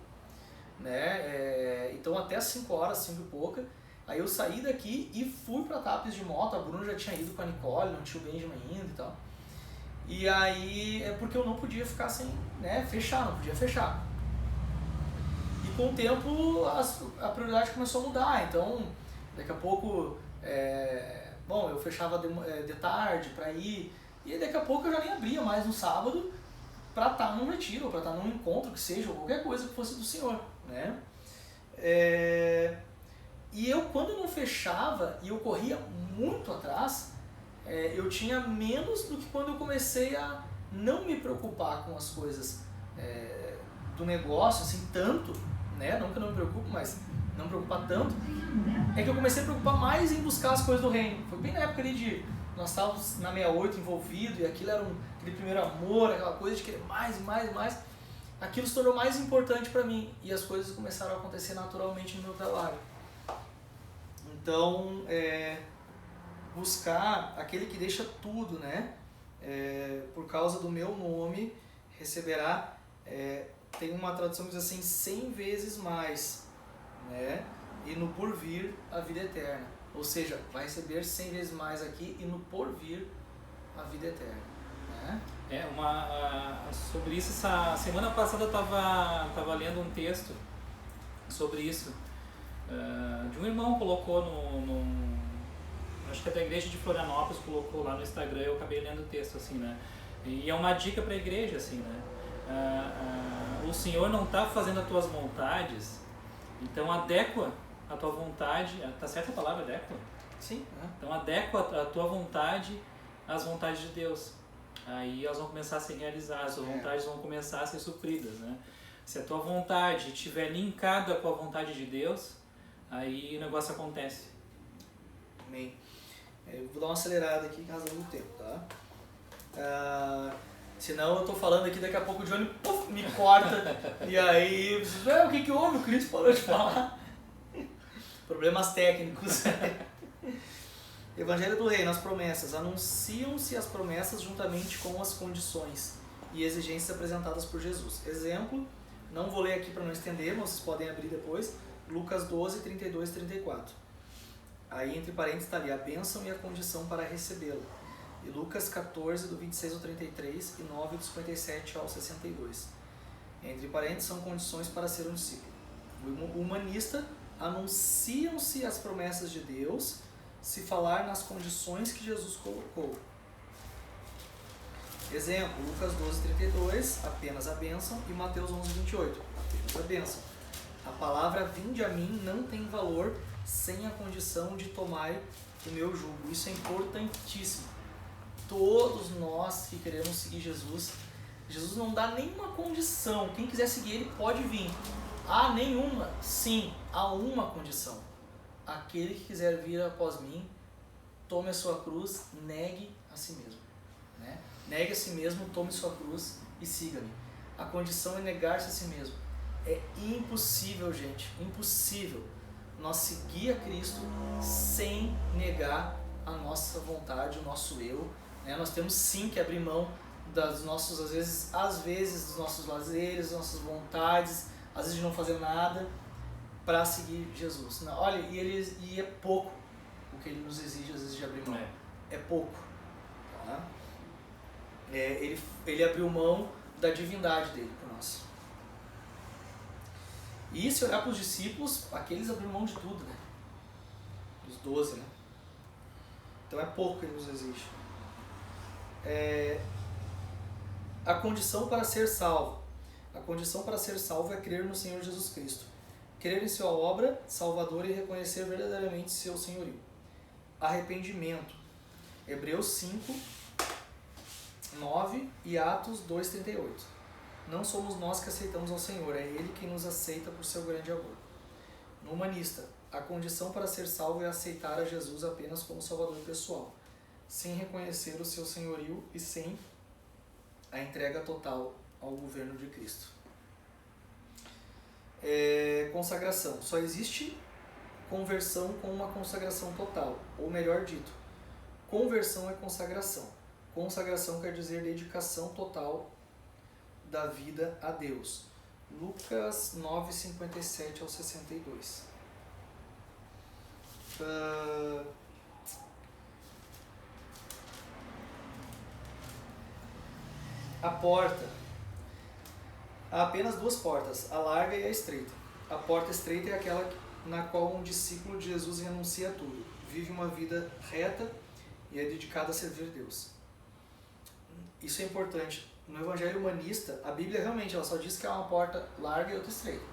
né? Então até as 5 horas, 5 e pouca, aí eu saí daqui e fui pra TAPS de moto. A Bruna já tinha ido com a Nicole, não tinha o Benjamin ainda e tal. E aí porque eu não podia ficar sem, né, fechar, não podia fechar. E com o tempo a prioridade começou a mudar, então daqui a pouco, eu fechava de tarde para ir, E aí, daqui a pouco eu já nem abria mais no sábado para estar num retiro, ou para estar num encontro, que seja, ou qualquer coisa que fosse do Senhor, né? E eu, quando não fechava e eu corria muito atrás, eu tinha menos do que quando eu comecei a não me preocupar com as coisas do negócio, assim, tanto, né? Não que eu não me preocupe, mas não me preocupar tanto, é que eu comecei a me preocupar mais em buscar as coisas do reino. Foi bem na época ali de... Nós estávamos na 68 envolvido e aquilo era aquele primeiro amor, aquela coisa de querer mais e mais e mais. Aquilo se tornou mais importante para mim e as coisas começaram a acontecer naturalmente no meu trabalho. Então, buscar aquele que deixa tudo, né? Por causa do meu nome, receberá, tem uma tradução que diz assim, 100 vezes mais, né? E no porvir a vida eterna. Ou seja, vai receber 100 vezes mais aqui e no porvir a vida eterna. Né? Sobre isso, essa semana passada eu estava lendo um texto sobre isso. De um irmão colocou acho que é da igreja de Florianópolis, colocou lá no Instagram, eu acabei lendo o texto assim, né? E é uma dica para a igreja, assim, né? O Senhor não está fazendo as tuas vontades, então adequa a tua vontade, tá certa a palavra adequa? Sim. Então adequa a tua vontade às vontades de Deus. Aí elas vão começar a se realizar, as tuas vontades vão começar a ser supridas, né? Se a tua vontade estiver linkada com a vontade de Deus, aí o negócio acontece. Amém. Eu vou dar uma acelerada aqui em razão do tempo, tá? Senão eu tô falando aqui, daqui a pouco o Johnny me corta e aí o que houve? O Cristo parou de falar. Problemas técnicos. Evangelho do Reino, as promessas. Anunciam-se as promessas juntamente com as condições e exigências apresentadas por Jesus. Exemplo, não vou ler aqui para não estender, mas vocês podem abrir depois. Lucas 12, 32 e 34. Aí entre parênteses está ali a bênção e a condição para recebê-la. E Lucas 14, do 26 ao 33 e 9, do 57 ao 62. Entre parênteses são condições para ser um discípulo. O humanista, anunciam-se as promessas de Deus se falar nas condições que Jesus colocou. Exemplo, Lucas 12, 32, apenas a bênção, e Mateus 11, 28, apenas a bênção. A palavra vinde a mim não tem valor sem a condição de tomar o meu jugo. Isso é importantíssimo. Todos nós que queremos seguir Jesus, Jesus não dá nenhuma condição. Quem quiser seguir ele pode vir. Há nenhuma? Sim, há uma condição. Aquele que quiser vir após mim, tome a sua cruz, negue a si mesmo. Né? Negue a si mesmo, tome sua cruz e siga-me. A condição é negar-se a si mesmo. É impossível, gente, impossível nós seguir a Cristo sem negar a nossa vontade, o nosso eu. Né? Nós temos sim que abrir mão das nossos, às vezes dos nossos lazeres, das nossas vontades, às vezes de não fazer nada para seguir Jesus. Não, olha, e é pouco o que ele nos exige às vezes de abrir mão. É pouco. Tá? Ele abriu mão da divindade dele por nós. E se olhar para os discípulos, aqueles abriram mão de tudo, né? Os 12, né? Então é pouco que ele nos exige. A condição para ser salvo. A condição para ser salvo é crer no Senhor Jesus Cristo. Crer em sua obra salvadora e reconhecer verdadeiramente seu senhorio. Arrependimento. Hebreus 5, 9 e Atos 2, 38. Não somos nós que aceitamos ao Senhor, é Ele quem nos aceita por seu grande amor. No humanista, a condição para ser salvo é aceitar a Jesus apenas como Salvador pessoal, sem reconhecer o seu senhorio e sem a entrega total ao governo de Cristo. Consagração. Só existe conversão com uma consagração total, ou melhor dito, conversão é consagração. Consagração quer dizer dedicação total da vida a Deus. Lucas 9, 57 ao 62. A porta. Há apenas duas portas, a larga e a estreita. A porta estreita é aquela na qual um discípulo de Jesus renuncia a tudo, vive uma vida reta e é dedicado a servir Deus. isso é importante. No evangelho humanista, a Bíblia realmente ela só diz que há uma porta larga e outra estreita.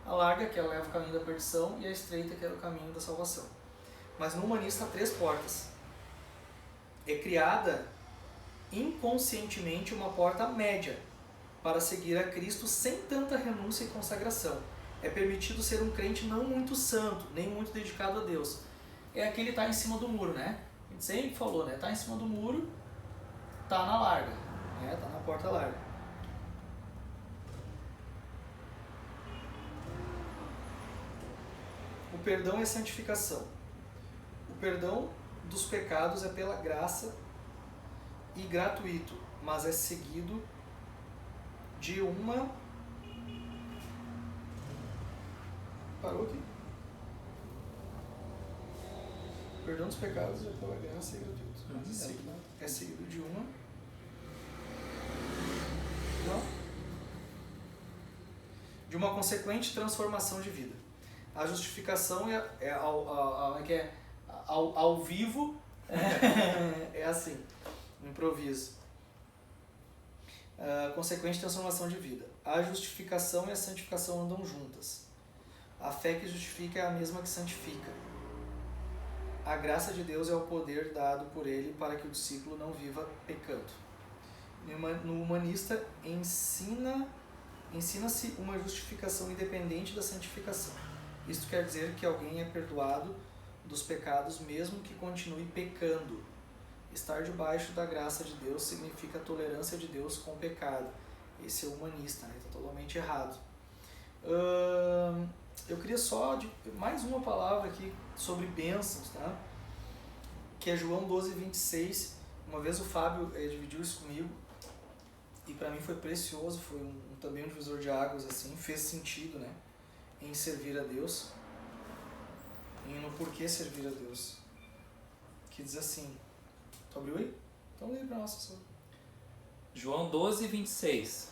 A larga, que ela leva o caminho da perdição, e a estreita, que é o caminho da salvação. Mas no humanista há 3 portas. É criada inconscientemente uma porta média para seguir a Cristo sem tanta renúncia e consagração. É permitido ser um crente não muito santo, nem muito dedicado a Deus. É aquele que está em cima do muro, né? A gente sempre falou, né? Está em cima do muro, está na larga, né? Está na porta larga. O perdão é santificação. O perdão dos pecados é pela graça e gratuito, mas é seguido de uma... Parou aqui? O perdão dos pecados é pela graça e gratuito, mas é seguido de uma... Não? De uma consequente transformação de vida. A justificação é ao vivo, é assim, no improviso. Consequente transformação de vida. A justificação e a santificação andam juntas. A fé que justifica é a mesma que santifica. A graça de Deus é o poder dado por Ele para que o discípulo não viva pecando. No humanista, ensina-se uma justificação independente da santificação. Isto quer dizer que alguém é perdoado dos pecados mesmo que continue pecando. Estar debaixo da graça de Deus significa a tolerância de Deus com o pecado. Esse é o humanista, né? Está totalmente errado. Eu queria só mais uma palavra aqui sobre bênçãos, tá? Que é João 12:26. Uma vez o Fábio dividiu isso comigo e para mim foi precioso, foi também um divisor de águas, assim, fez sentido, né? Em servir a Deus e no porquê servir a Deus. Que diz assim, tu abriu aí? Então lê para nós, professor. João 12:26.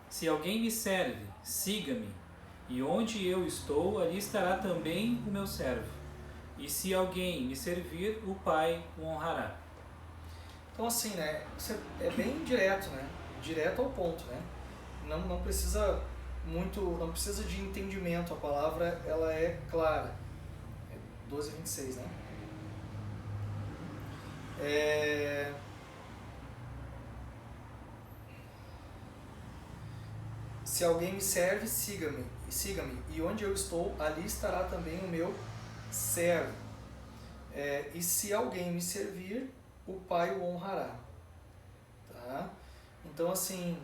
Se alguém me serve, siga-me, e onde eu estou, ali estará também o meu servo. E se alguém me servir, o Pai o honrará. Então assim, né, isso é bem direto, né? Direto ao ponto, né? Não precisa não precisa de entendimento, a palavra ela é clara. 12:26, né? Se alguém me serve, siga-me, e onde eu estou, ali estará também o meu servo. E se alguém me servir, o Pai o honrará. Tá? Então, assim,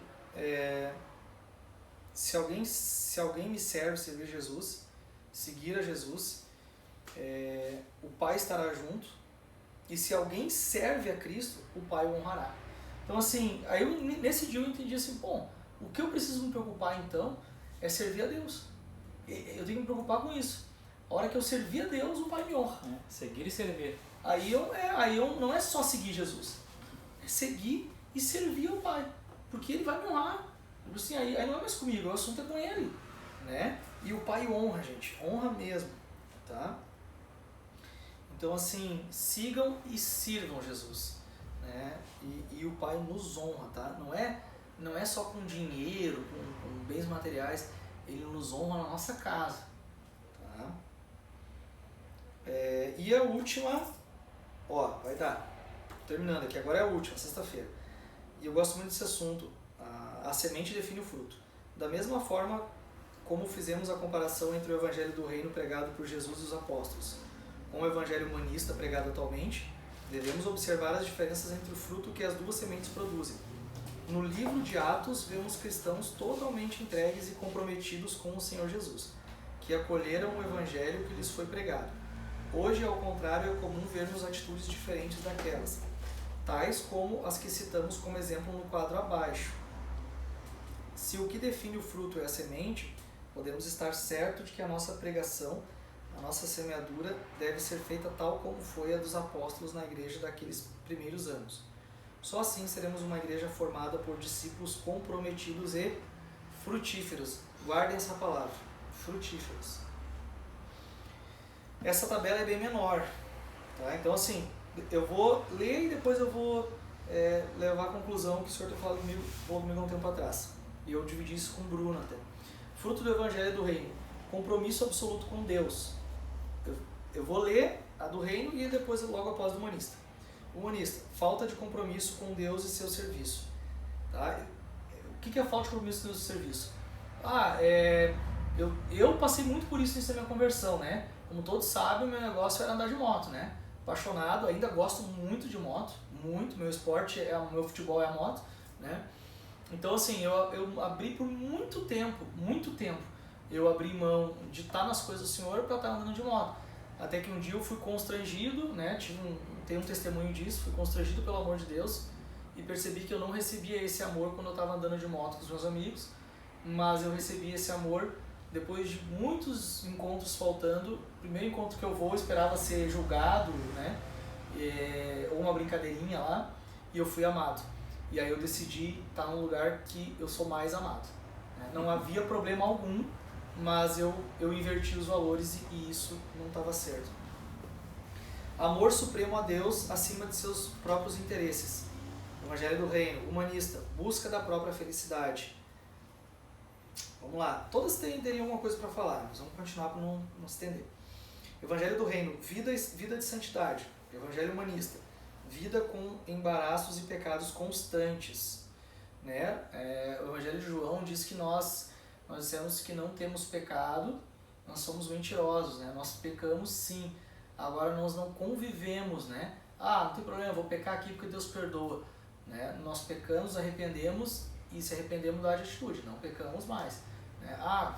se alguém me serve, servir Jesus, seguir a Jesus, o Pai estará junto, e se alguém serve a Cristo, o Pai o honrará. Então, assim, aí nesse dia eu entendi assim, bom, o que eu preciso me preocupar então é servir a Deus. Eu tenho que me preocupar com isso. A hora que eu servir a Deus, o Pai me honra. Seguir e servir. Aí eu não é só seguir Jesus, é seguir e servir ao Pai, porque Ele vai me honrar. Assim, aí não é mais comigo, o assunto é com Ele, né? E o Pai honra, gente, honra mesmo, tá? Então, assim, sigam e sirvam Jesus, né? E o Pai nos honra, tá? Não é só com dinheiro, com bens materiais, Ele nos honra na nossa casa, tá? E a última, vai dar, terminando aqui, agora é a última, sexta-feira. E eu gosto muito desse assunto, a semente define o fruto. Da mesma forma como fizemos a comparação entre o Evangelho do Reino pregado por Jesus e os apóstolos com o Evangelho humanista pregado atualmente, devemos observar as diferenças entre o fruto que as duas sementes produzem. No livro de Atos, vemos cristãos totalmente entregues e comprometidos com o Senhor Jesus, que acolheram o Evangelho que lhes foi pregado. Hoje, ao contrário, é comum vermos atitudes diferentes daquelas, tais como as que citamos como exemplo no quadro abaixo. Se o que define o fruto é a semente, podemos estar certos de que a nossa pregação, a nossa semeadura, deve ser feita tal como foi a dos apóstolos na igreja daqueles primeiros anos. Só assim seremos uma igreja formada por discípulos comprometidos e frutíferos. Guardem essa palavra, frutíferos. Essa tabela é bem menor, tá? Então assim, eu vou ler e depois eu vou levar à conclusão que o Senhor tem falado comigo há um tempo atrás. E eu dividi isso com o Bruno até. Fruto do Evangelho do Reino. Compromisso absoluto com Deus. Eu vou ler a do Reino e depois logo após do Humanista. Humanista. Falta de compromisso com Deus e seu serviço. Tá? O que é falta de compromisso com Deus e seu serviço? Eu passei muito por isso na minha conversão, né? Como todos sabem, o meu negócio era andar de moto, né? Apaixonado, ainda gosto muito de moto, muito. Meu esporte, meu futebol é a moto, né? Então, assim, eu abri por muito tempo, eu abri mão de estar nas coisas do Senhor para estar andando de moto. Até que um dia eu fui constrangido, né? Tenho um testemunho disso, fui constrangido pelo amor de Deus e percebi que eu não recebia esse amor quando eu estava andando de moto com os meus amigos, mas eu recebi esse amor depois de muitos encontros faltando. O primeiro encontro que eu esperava ser julgado, né? Ou uma brincadeirinha lá, e eu fui amado. E aí eu decidi estar num lugar que eu sou mais amado. Né? Não havia problema algum, mas eu inverti os valores e isso não estava certo. Amor supremo a Deus acima de seus próprios interesses. Evangelho do Reino. Humanista. Busca da própria felicidade. Vamos lá. Todas teriam alguma coisa para falar, mas vamos continuar para não se estender. Evangelho do Reino. Vida de santidade. Evangelho humanista. Vida com embaraços e pecados constantes. Né? O Evangelho de João diz que nós dissemos que não temos pecado, nós somos mentirosos, né? Nós pecamos sim, agora nós não convivemos, né? Não tem problema, eu vou pecar aqui porque Deus perdoa. Né? Nós pecamos, arrependemos e se arrependemos da atitude, não pecamos mais. Né?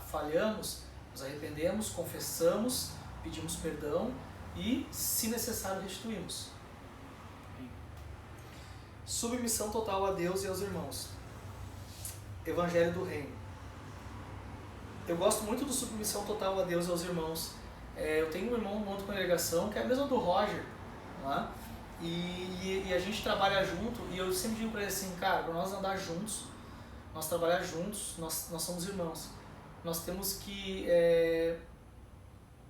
Falhamos, nos arrependemos, confessamos, pedimos perdão e, se necessário, restituímos. Submissão total a Deus e aos irmãos. Evangelho do Reino. Eu gosto muito do submissão total a Deus e aos irmãos. Eu tenho um irmão numa outra congregação que é a mesma do Roger, né? E a gente trabalha junto e eu sempre digo para ele assim, cara, para nós andar juntos, nós trabalhar juntos, nós somos irmãos. Nós temos que...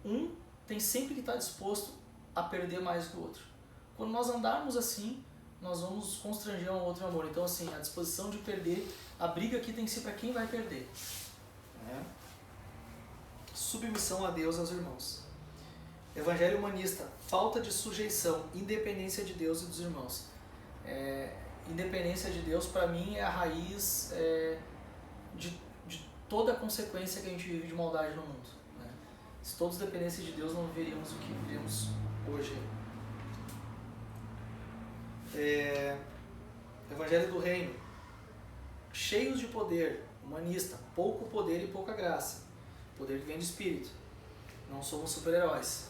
um tem sempre que estar disposto a perder mais que o outro. Quando nós andarmos assim, nós vamos constranger um outro amor. Então, assim, a disposição de perder, a briga aqui tem que ser para quem vai perder. Né? Submissão a Deus e aos irmãos. Evangelho humanista. Falta de sujeição, independência de Deus e dos irmãos. Independência de Deus, para mim, é a raiz de toda a consequência que a gente vive de maldade no mundo. Né? Se todos dependessem de Deus, não viveríamos o que vivemos hoje. Evangelho do Reino. Cheios de poder, humanista. Pouco poder e pouca graça. Poder que vem do Espírito. Não somos super-heróis.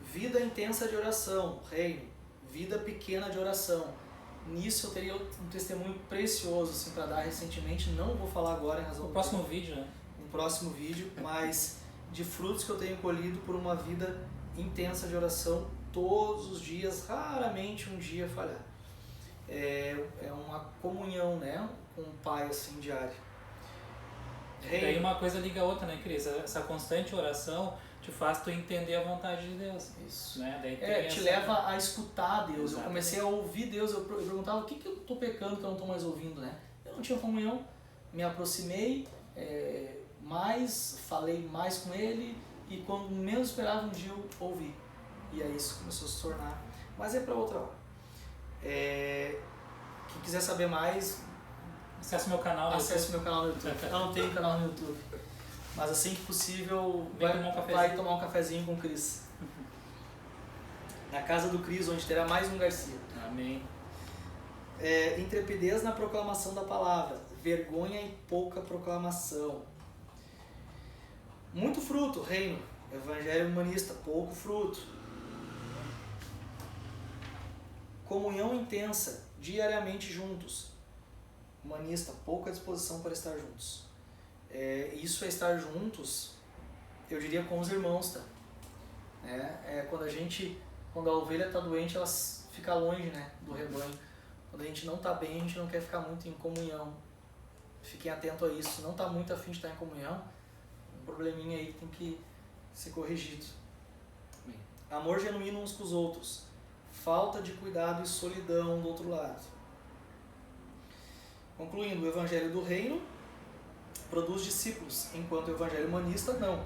Vida intensa de oração, Reino. Vida pequena de oração. Nisso eu teria um testemunho precioso assim, para dar recentemente. Não vou falar agora em razão do próximo vídeo, né? Um próximo vídeo, mas de frutos que eu tenho colhido por uma vida intensa de oração todos os dias, raramente um dia falhar. É uma comunhão, né, com o Pai assim diária. E daí uma coisa liga a outra, né, Cris? Essa constante oração te faz tu entender a vontade de Deus. Isso. Né? Daí te leva a escutar Deus. Exatamente. Eu comecei a ouvir Deus, eu perguntava o que eu estou pecando que eu não estou mais ouvindo, né? Eu não tinha comunhão, me aproximei mais, falei mais com Ele e quando menos esperava um dia eu ouvi. E aí isso começou a se tornar, mas é para outra hora. Quem quiser saber mais, acesse meu canal no YouTube. Eu não tenho canal no YouTube. Mas assim que possível, vai tomar um cafezinho com o Cris. Na casa do Cris, onde terá mais um Garcia. Amém. Intrepidez na proclamação da palavra. Vergonha e pouca proclamação. Muito fruto, Reino. Evangelho humanista, pouco fruto. Comunhão intensa, diariamente juntos. Humanista, pouca disposição para estar juntos. Isso é estar juntos, eu diria, com os irmãos, tá? Quando a ovelha está doente, ela fica longe, né, do rebanho. Quando a gente não está bem, a gente não quer ficar muito em comunhão. Fiquem atentos a isso. Se não está muito afim de estar em comunhão, um probleminha aí que tem que ser corrigido. Amor genuíno uns com os outros. falta de cuidado e solidão do outro lado. Concluindo, o Evangelho do Reino produz discípulos, enquanto o Evangelho humanista não.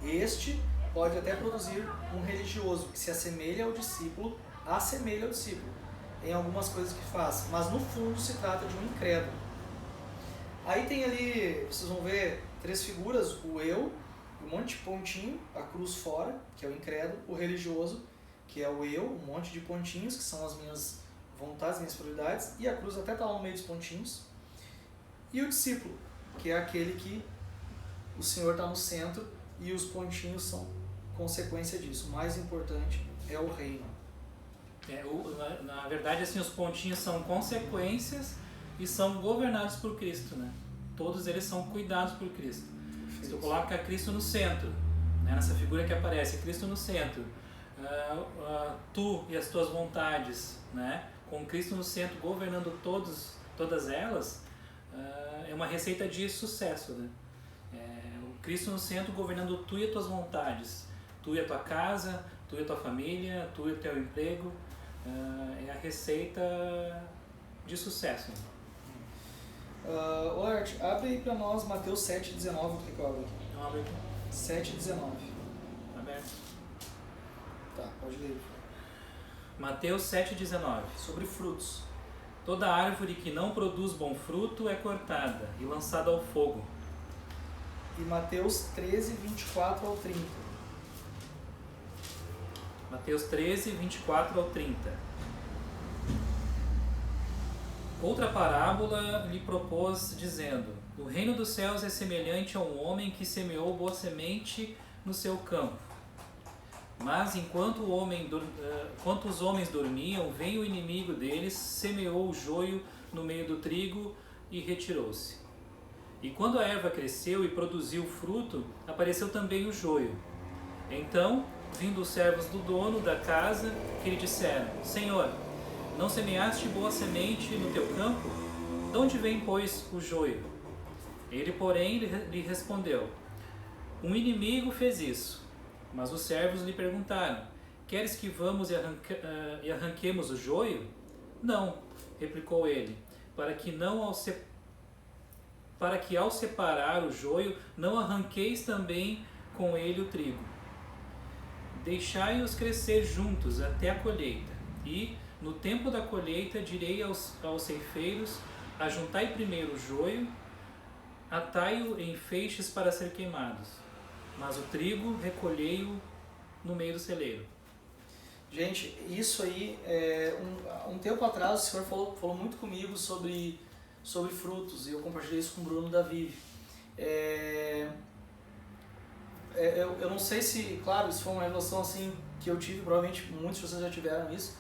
Este pode até produzir um religioso que se assemelha ao discípulo, em algumas coisas que faz, mas no fundo se trata de um incrédulo. Aí tem ali, vocês vão ver, 3 figuras, o eu, um monte de pontinho, a cruz fora, que é o incrédulo, o religioso, que é o eu, um monte de pontinhos, que são as minhas vontades, minhas prioridades, e a cruz até está lá no meio dos pontinhos, e o discípulo, que é aquele que o Senhor está no centro e os pontinhos são consequência disso. O mais importante é o reino. Na verdade, assim, os pontinhos são consequências e são governados por Cristo, né? Todos eles são cuidados por Cristo. Se tu coloca Cristo no centro, né? Nessa figura que aparece, Cristo no centro, tu e as tuas vontades, né? Com Cristo no centro, governando todas elas, é uma receita de sucesso, né? O Cristo no centro governando tu e as tuas vontades, tu e a tua casa, tu e a tua família, tu e o teu emprego, é a receita de sucesso. Art, abre aí para nós Mateus 7,19, o que eu abro aqui? Não abre aqui. 7,19. Aberto. Tá, pode ler. Mateus 7,19. Sobre frutos. Toda árvore que não produz bom fruto é cortada e lançada ao fogo. E Mateus 13, 24 ao 30. Mateus 13, 24 ao 30. Outra parábola lhe propôs, dizendo: O reino dos céus é semelhante a um homem que semeou boa semente no seu campo. Mas enquanto os homens dormiam, veio o inimigo deles, semeou o joio no meio do trigo e retirou-se. E quando a erva cresceu e produziu fruto, apareceu também o joio. Então, vindo os servos do dono da casa, que lhe disseram: Senhor, não semeaste boa semente no teu campo? De onde vem, pois, o joio? Ele, porém, lhe respondeu: Um inimigo fez isso. Mas os servos lhe perguntaram: Queres que vamos e arranquemos o joio? Não, replicou ele, para que ao separar o joio não arranqueis também com ele o trigo. Deixai-os crescer juntos até a colheita, e, no tempo da colheita, direi aos ceifeiros: Ajuntai primeiro o joio, atai-o em feixes para ser queimados, mas o trigo recolhei-o no meio do celeiro. Gente, isso aí, um tempo atrás o Senhor falou muito comigo sobre frutos, e eu compartilhei isso com o Bruno da Vive. Eu não sei se, claro, isso foi uma revelação assim, que eu tive, provavelmente muitos de vocês já tiveram isso,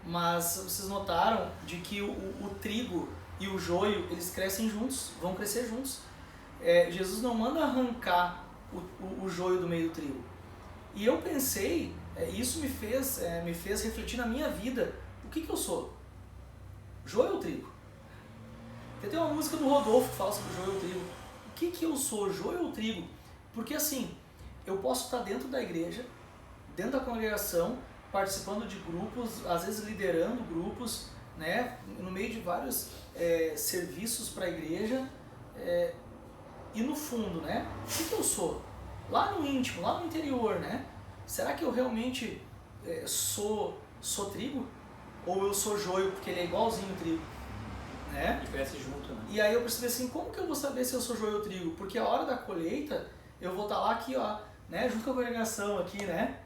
mas vocês notaram de que o trigo e o joio, eles crescem juntos, vão crescer juntos. Jesus não manda arrancar o joio do meio do trigo. E eu pensei, isso me fez refletir na minha vida, o que eu sou? Joio ou trigo? Tem uma música do Rodolfo que fala sobre joio ou trigo. O que eu sou, joio ou trigo? Porque assim, eu posso estar dentro da igreja, dentro da congregação, participando de grupos, às vezes liderando grupos, né, no meio de vários serviços para a igreja, e no fundo, né, o que eu sou? Lá no íntimo, lá no interior, né? Será que eu realmente sou trigo? Ou eu sou joio porque ele é igualzinho o trigo? Né? E cresce junto, né? E aí eu percebi assim, como que eu vou saber se eu sou joio ou trigo? Porque a hora da colheita, eu vou estar lá aqui, ó, né, junto com a congregação aqui, né?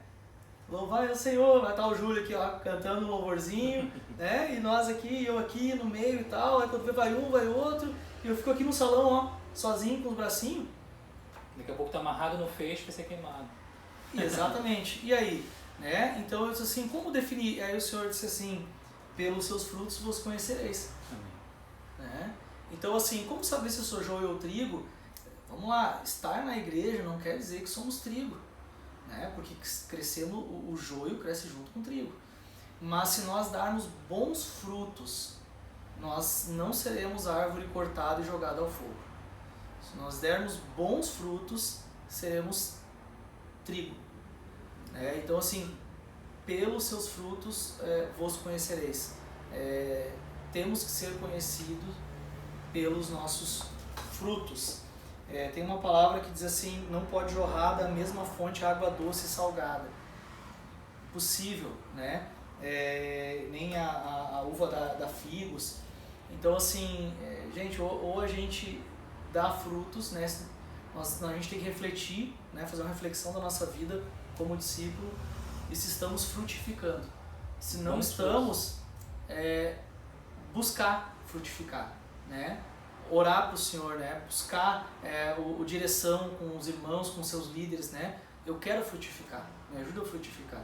Louvai o Senhor, vai estar o Júlio aqui, ó, cantando um louvorzinho, né? E nós aqui, eu aqui no meio e tal, aí quando vai um, vai outro, e eu fico aqui no salão, ó, sozinho com os bracinhos. Daqui a pouco tá amarrado no feixe para ser queimado. Exatamente. E aí? Né? Então eu disse assim, como definir? Aí o Senhor disse assim, pelos seus frutos vos conhecereis. Amém. Né? Então assim, como saber se eu sou joio ou trigo? Vamos lá, estar na igreja não quer dizer que somos trigo. Né? Porque crescendo, o joio cresce junto com o trigo. Mas se nós darmos bons frutos, nós não seremos árvore cortada e jogada ao fogo. Se nós dermos bons frutos, seremos trigo. Então assim, pelos seus frutos vos conhecereis. Temos que ser conhecidos pelos nossos frutos. Tem uma palavra que diz assim, não pode jorrar da mesma fonte água doce e salgada. Possível, né? Nem a uva da figos. Então assim, gente, ou a gente dá frutos, né? A gente tem que refletir, né? Fazer uma reflexão da nossa vida como discípulo e se estamos frutificando. Se não estamos, buscar frutificar, né? Orar para o Senhor, né? Buscar direção com os irmãos, com seus líderes, né? Eu quero frutificar, me ajuda a frutificar,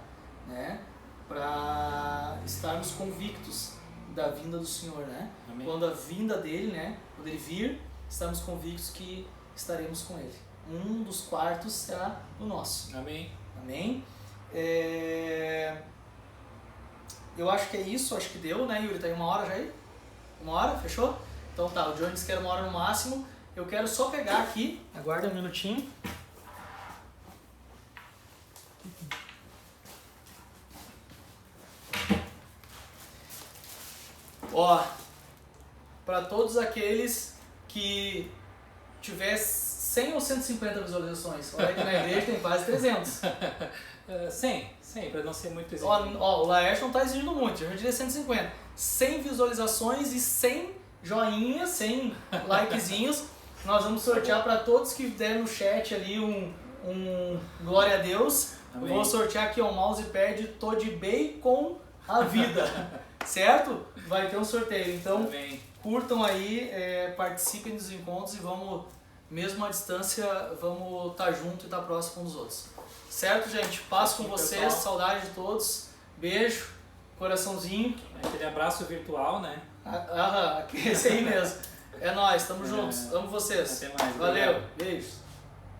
né? Para estarmos convictos da vinda do Senhor, né? Amém. Quando a vinda dele, né? Quando ele vir, estamos convictos que estaremos com ele. Um dos quartos será o nosso. Amém. Amém? Eu acho que é isso, acho que deu, né, Yuri? Tá aí 1 hora já aí? 1 hora? Fechou? Então tá, o Johnny disse que era 1 hora no máximo. Eu quero só pegar aqui, aguarda um minutinho. Ó, para todos aqueles que tiver 100 ou 150 visualizações, olha que na igreja tem quase 300. 100, para não ser muito exigido. Ó, o Laércio não tá exigindo muito, eu já diria 150. 100 visualizações e 100 joinhas, 100 likezinhos. Nós vamos sortear para todos que deram no chat ali um glória a Deus. Amém. Vou sortear aqui o mousepad Todibei com a vida, certo? Vai ter um sorteio, então Amém. curtam aí, participem dos encontros e vamos, mesmo à distância, vamos estar junto e estar próximo uns dos outros. Certo, gente? Paz com vocês, pessoal. saudade de todos, beijo, coraçãozinho. Aquele abraço virtual, né? Esse aí mesmo. É nóis, tamo juntos, amo vocês. Até mais. Valeu, Obrigado. beijos.